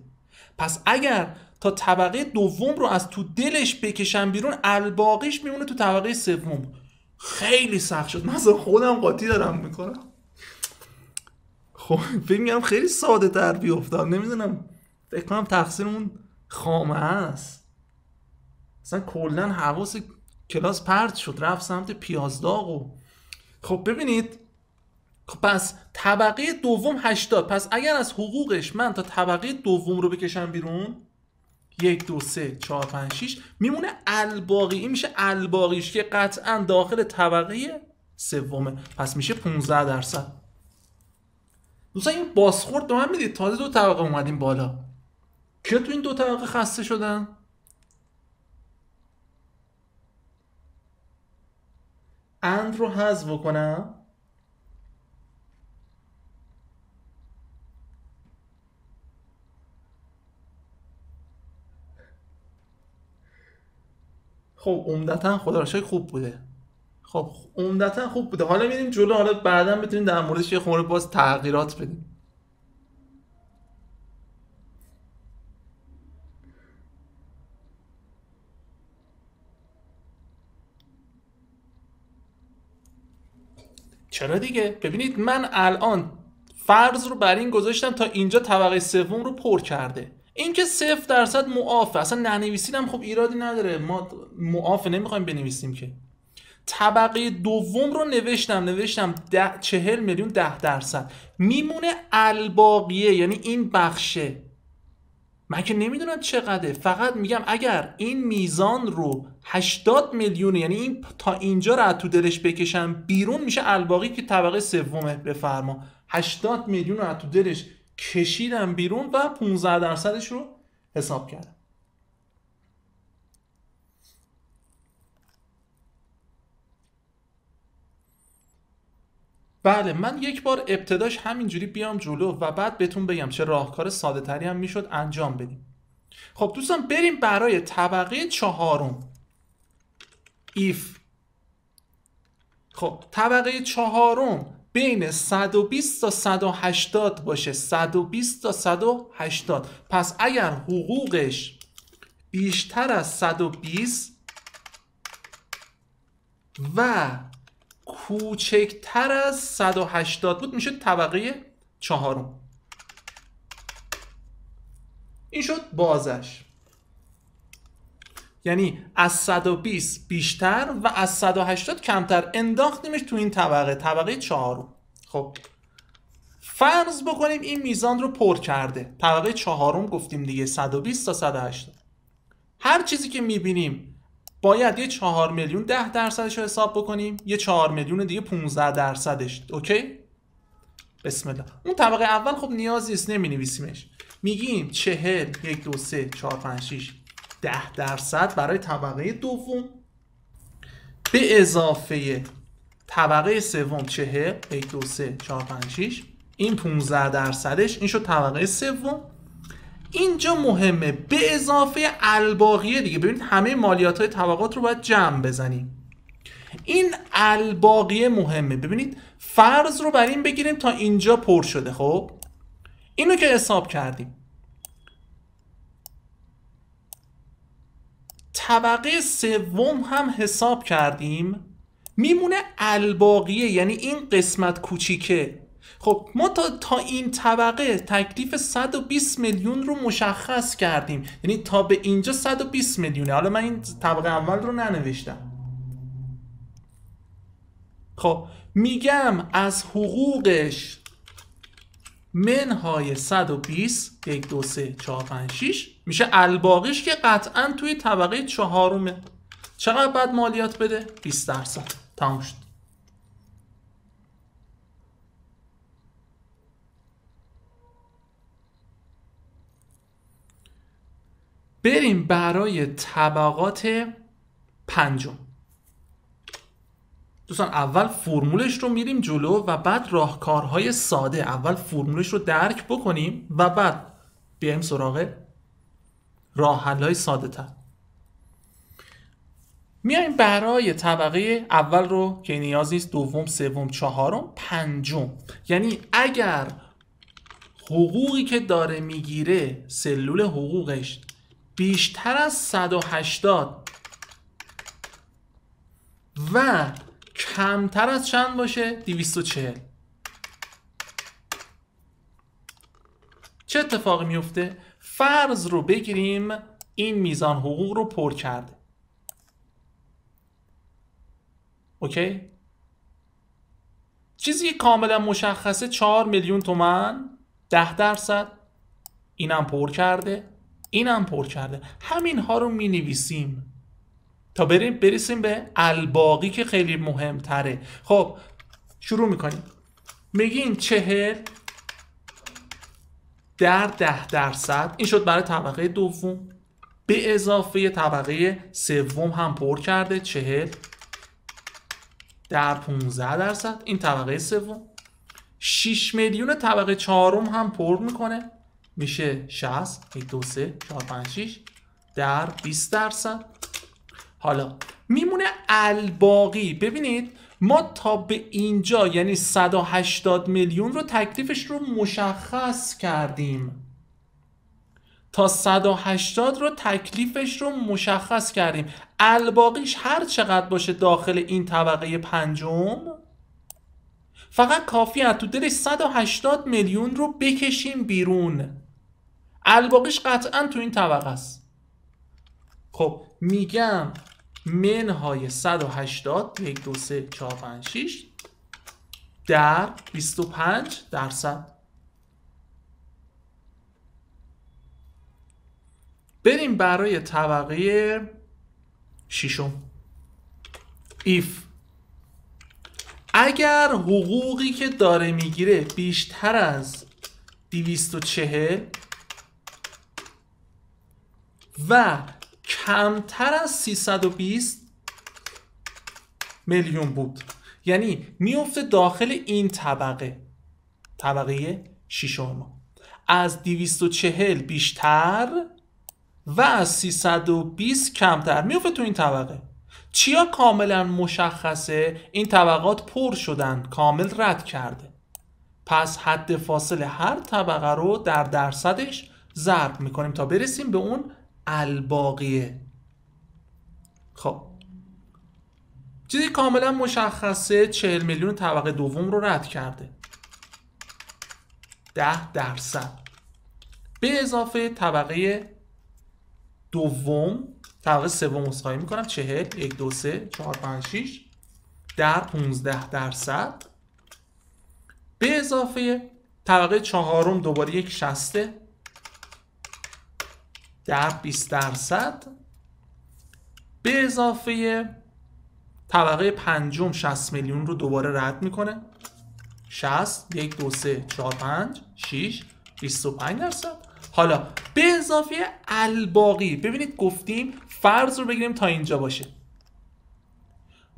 پس اگر تا طبقه دوم رو از تو دلش بکشم بیرون، الباقیش میمونه تو طبقه سوم. خیلی سخت شد، من خودم قاطی دارم میکنم. خب فکر می‌کنم خیلی ساده تر بیافتاد، نمیدونم، فکر کنم تقصیرمون خامه است. اصلا کلا حواس کلاس پرت شد، رفت سمت پیازداغ. خب ببینید، خب پس طبقه دوم 80، پس اگر از حقوقش من تا طبقه دوم رو بکشم بیرون، 1 2 3 4 5 6 میمونه الباقی. این میشه الباقیش که قطعا داخل طبقه سومه، پس میشه 15%. دوستان این بازخورد به من میدید، تازه 2 طبقه اومدیم بالا. کیا تو این 2 طبقه خسته شدن؟ اند رو حذف بکنم، خب عمدتاً خدا را شکر خوب بوده. خب عمدتاً خوب بوده. حالا میریم جلو، حالا بعدا بتونیم در موردش یه خورده باز تغییرات بدیم. چرا دیگه؟ ببینید من الان فرض رو بر این گذاشتم تا اینجا طبقه سوم رو پر کرده. این که 0% معافه، اصلا ننویسیدم خب ایرادی نداره، ما معافه نمیخوایم بنویسیم که. طبقه دوم رو نوشتم 40 میلیون 10%، میمونه الباقیه، یعنی این بخشه. من که نمیدونم چقدره، فقط میگم اگر این میزان رو 80 میلیون، یعنی این تا اینجا رو از تو دلش بکشم بیرون، میشه الباقی که طبقه سومه. بفرما 80 میلیون رو از تو دلش کشیدم بیرون و 15%ش رو حساب کردم. بله، من یک بار ابتداش همینجوری بیام جلو و بعد بهتون بگم چه راهکار ساده تری هم میشد انجام بدیم. خب دوستان بریم برای طبقه چهارم. ایف خب طبقه چهارم بین 120 تا 180 باشه، 120 تا 180. پس اگر حقوقش بیشتر از 120 و کوچکتر از 180 بود، میشه طبقه چهارم. این شد بازش، یعنی از 120 بیشتر و از 180 کمتر، انداختیمش تو این طبقه چهارم. خب فرض بکنیم این میزان رو پر کرده، طبقه چهارم گفتیم دیگه 120 تا 180. هر چیزی که میبینیم باید یه 4 میلیون 10%ش رو حساب بکنیم، یه 4 میلیون دیگه 15%ش. اوکی؟ بسم الله. اون طبقه اول خب نیازی نیست، نمی‌نویسیمش. میگیم 40 1 2 3 4 5 6 10% برای طبقه دوم، به اضافه طبقه سوم 40 1 2 3 4 5 6 این 15%ش، این شد طبقه سوم. اینجا مهمه به اضافه الباقیه دیگه. ببینید همه مالیات های طبقات رو باید جمع بزنیم. این الباقیه مهمه. ببینید فرض رو بر این بگیریم تا اینجا پر شده. خب اینو که حساب کردیم، طبقه سوم هم حساب کردیم، میمونه الباقیه، یعنی این قسمت کوچیکه. خب ما تا این طبقه تکلیف 120 میلیون رو مشخص کردیم، یعنی تا به اینجا 120 میلیونه. حالا من این طبقه اول رو ننوشتم. خب میگم از حقوقش منهای 120 1 2 3 4 5 6 میشه الباقیش که قطعا توی طبقه چهارمه. چقدر باید مالیات بده؟ 20%. تموم شد. بریم برای طبقات پنجم. دوستان اول فرمولش رو میریم جلو و بعد راهکارهای ساده. اول فرمولش رو درک بکنیم و بعد بیایم سراغ راه حل‌های ساده تر. میایم برای طبقه اول رو که نیاز نیست، دوم، سوم، چهارم، پنجم. یعنی اگر حقوقی که داره میگیره سلول حقوقش بیشتر از 180 و کمتر از چند باشه؟ 240. چه اتفاقی میفته؟ فرض رو بگیریم این میزان حقوق رو پر کرده. اوکی؟ چیزی کاملا مشخصه 4 میلیون تومان، 10%. اینم پر کرده، اینم پر کرده. همین ها رو می نویسیم تا برسیم به الباقی که خیلی مهمتره. خب شروع میکنیم. میگیم 40 در 10%. این شد برای طبقه دوم. به اضافه طبقه سوم هم پر کرده 40 در 15%. این طبقه سوم. 6 میلیون طبقه چهارم هم پر میکنه، میشه 60 1 2 3 4 5 6 در 20%. حالا میمونه الباقی. ببینید ما تا به اینجا یعنی 180 میلیون رو تکلیفش رو مشخص کردیم. تا 180 رو تکلیفش رو مشخص کردیم. الباقیش هر چقدر باشه داخل این طبقه پنجم، فقط کافی است تو دلش 180 میلیون رو بکشیم بیرون. الباقیش قطعا تو این طبقه است. خب میگم منهای 180 1 2 3 4 5 6 در 25%. بریم برای طبقه ششم. if اگر حقوقی که داره میگیره بیشتر از 240 و کمتر از 320 میلیون بود، یعنی میفته داخل این طبقه ششم، از 240 بیشتر و از 320 کمتر میفته تو این طبقه. چیا کاملا مشخصه؟ این طبقات پر شدن، کامل رد کرده. پس حد فاصله هر طبقه رو در درصدش ضرب میکنیم تا برسیم به اون الباقیه. خب چیزی کاملا مشخصه 40 میلیون طبقه دوم رو رد کرده، 10%. به اضافه طبقه دوم، طبقه سوم اصحایی میکنم 40 1 2 3 4 5 6 در 15%. به اضافه طبقه چهارم دوباره یک 60 در 20%. به اضافه طبقه پنجم 60 میلیون رو دوباره رد میکنه، 60 1 2 3 4 5 6 25%. حالا به اضافه الباقی، ببینید گفتیم فرض رو بگیریم تا اینجا باشه.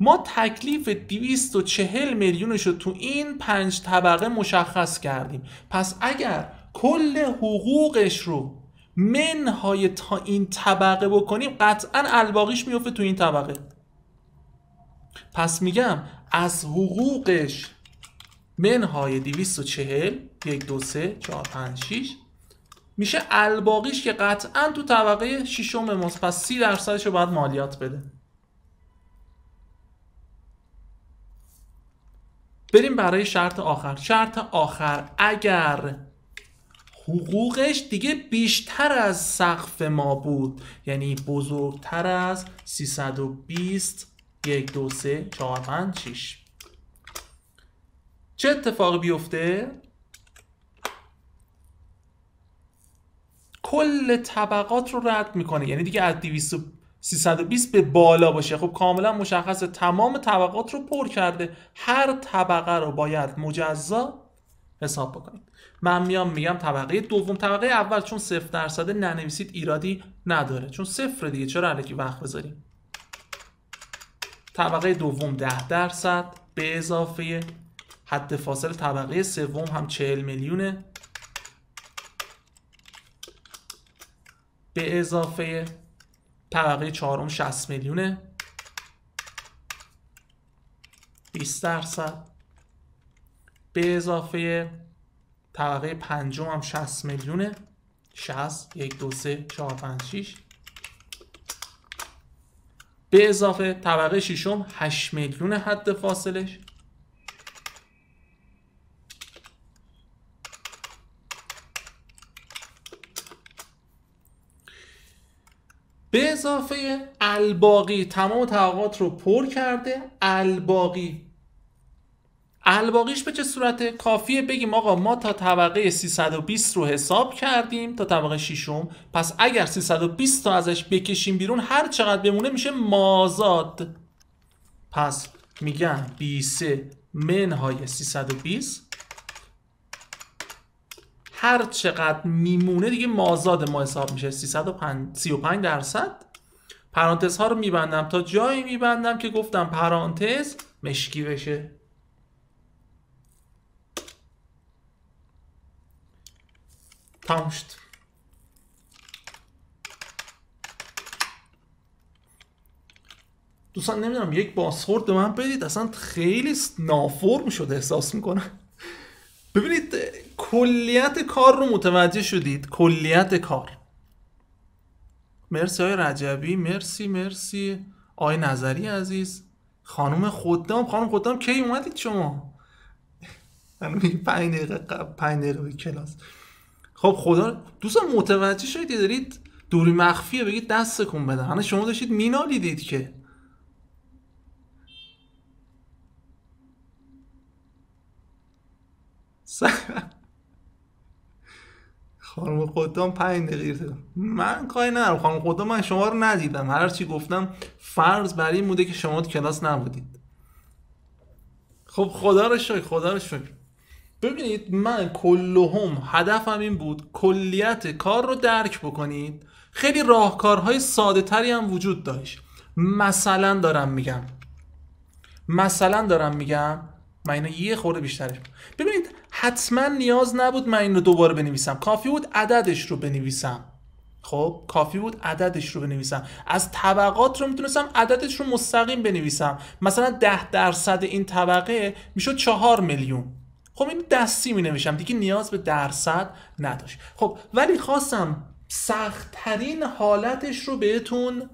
ما تکلیف 240 میلیونش رو تو این 5 طبقه مشخص کردیم. پس اگر کل حقوقش رو منهای تا این طبقه بکنیم، قطعا الباقیش میفته تو این طبقه. پس میگم از حقوقش منهای 240 1 2 3 4 5 6 میشه الباقیش که قطعا تو طبقه ششم ماست. پس 30% رو باید مالیات بده. بریم برای شرط آخر. شرط آخر اگر حقوقش دیگه بیشتر از سقف ما بود، یعنی بزرگتر از 320 1 2 3 4 5 6 چه اتفاقی بیفته؟ کل طبقات رو رد میکنه، یعنی دیگه از 320 به بالا باشه. خب کاملا مشخصه تمام طبقات رو پر کرده، هر طبقه رو باید مجزا حساب بکنید. من میام میگم طبقه دوم. طبقه اول چون 0% ننویسید، ایرادی نداره چون صفر دیگه، چرا الکی وقت بذاریم. طبقه دوم 10% به اضافه حد فاصل طبقه سوم هم 40 میلیونه به اضافه طبقه چهارم 60 میلیونه 20% به اضافه طبقه پنجم هم 60 میلیونه 60 1 2 3 4 5 6 به اضافه طبقه ششم 8 میلیون حد فاصلش به اضافه الباقی تمام طبقات رو پر کرده. الباقیش به چه صورته؟ کافیه بگیم آقا ما تا طبقه 320 رو حساب کردیم تا طبقه ششم، پس اگر 320 تا ازش بکشیم بیرون هر چقدر بمونه میشه مازاد. پس میگن 23 منهای 320 هر چقدر میمونه دیگه مازاد ما حساب میشه 35%. پرانتز ها رو میبندم تا جایی میبندم که گفتم پرانتز مشکی بشه. تمام شد. دوستان نمیدونم یک بازخورد به من بدید، اصلا خیلی نافرم شده احساس میکنم. ببینید کلیت کار رو متوجه شدید؟ کلیت کار. مرسی آقای رجبی، مرسی آقای نظری عزیز، خانم خدام کی اومدید شما؟ من 5 دقیقه قبل 5 دقیقه به کلاس. خب خدا دوستان متوجه شدید دارید دوری مخفیه بگید دستکون بده. حالا شما داشتید مینالیدید که خانم خدام 5 دقیقه. من کاری ندارم خانم خدام، من شما رو ندیدم، هر چی گفتم فرض بر این بوده که شما تو کلاس نبودید. خب خدا رو شکر. ببینید من کلهم هدفم این بود کلیت کار رو درک بکنید. خیلی راهکارهای ساده تری هم وجود داشت. مثلا دارم میگم من اینو یه خورده بیشترش. ببینید حتما نیاز نبود من این رو دوباره بنویسم، کافی بود عددش رو بنویسم. خب کافی بود عددش رو بنویسم. از طبقات رو میتونستم عددش رو مستقیم بنویسم. مثلا 10% این طبقه میشد 4 میلیون. خب این دستی می نوشتم دیگه، نیاز به درصد نداشت. خب ولی خواستم سخت‌ترین حالتش رو بهتون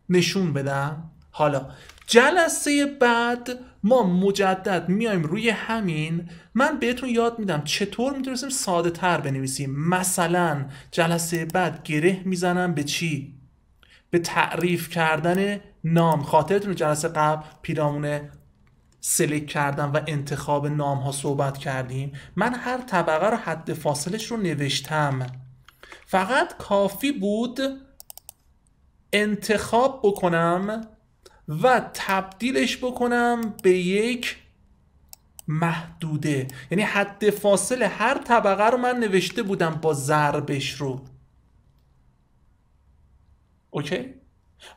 نشون بدم. حالا جلسه بعد ما مجدد میایم روی همین، من بهتون یاد میدم چطور میتونستیم ساده تر بنویسیم. مثلا جلسه بعد گره میزنم به چی؟ به تعریف کردن نام. خاطرتون جلسه قبل پیرامون سلکت کردن و انتخاب نام ها صحبت کردیم. من هر طبقه رو حد فاصلش رو نوشتم، فقط کافی بود انتخاب بکنم و تبدیلش بکنم به یک محدوده. یعنی حد فاصل هر طبقه رو من نوشته بودم با ضربش رو. اوکی؟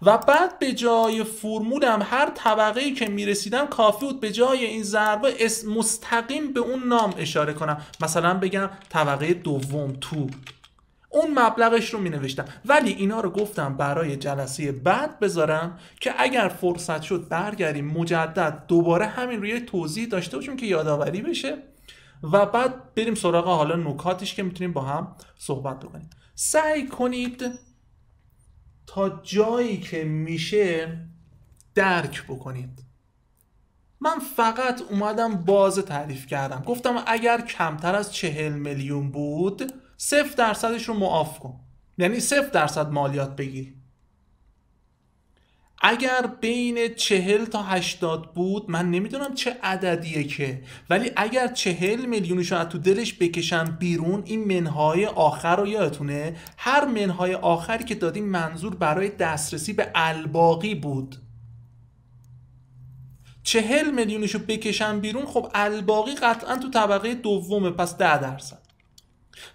و بعد به جای فرمولم هر طبقه‌ای که میرسیدم کافی بود به جای این ضربه مستقیم به اون نام اشاره کنم. مثلا بگم طبقه دوم تو، اون مبلغش رو می نوشتم. ولی اینا رو گفتم برای جلسه بعد بذارم که اگر فرصت شد برگردیم مجدد دوباره همین روی توضیح داشته باشیم که یادآوری بشه و بعد بریم سراغ حالا نکاتش که میتونیم با هم صحبت بکنیم. سعی کنید تا جایی که میشه درک بکنید. من فقط اومدم باز تعریف کردم، گفتم اگر کمتر از 40 میلیون بود 0% رو معاف کن، یعنی 0% مالیات بگیر. اگر بین 40 تا 80 بود، من نمیدونم چه عددیه که، ولی اگر 40 میلیونشو از تو دلش بکشن بیرون، این منهای آخر رو یادتونه؟ هر منهای آخری که دادیم منظور برای دسترسی به الباقی بود. 40 میلیونشو بکشن بیرون، خب الباقی قطعا تو طبقه دومه، پس 10%.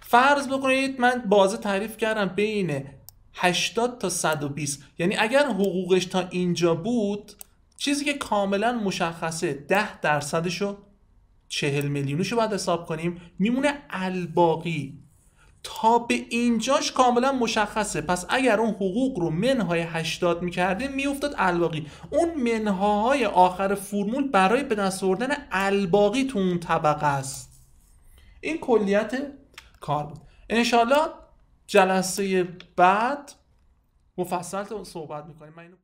فرض بکنید من بازه تعریف کردم بین 80 تا 120، یعنی اگر حقوقش تا اینجا بود، چیزی که کاملا مشخصه 10%شو 40 میلیونشو باید حساب کنیم، میمونه الباقی. تا به اینجاش کاملا مشخصه، پس اگر اون حقوق رو منهای 80 میکردیم میافتاد الباقی. اون منهای آخر فرمول برای به دست آوردن الباقی تو اون طبقه است. این کلیت کار بود. انشالله جلسه بعد مفصل صحبت میکنیم.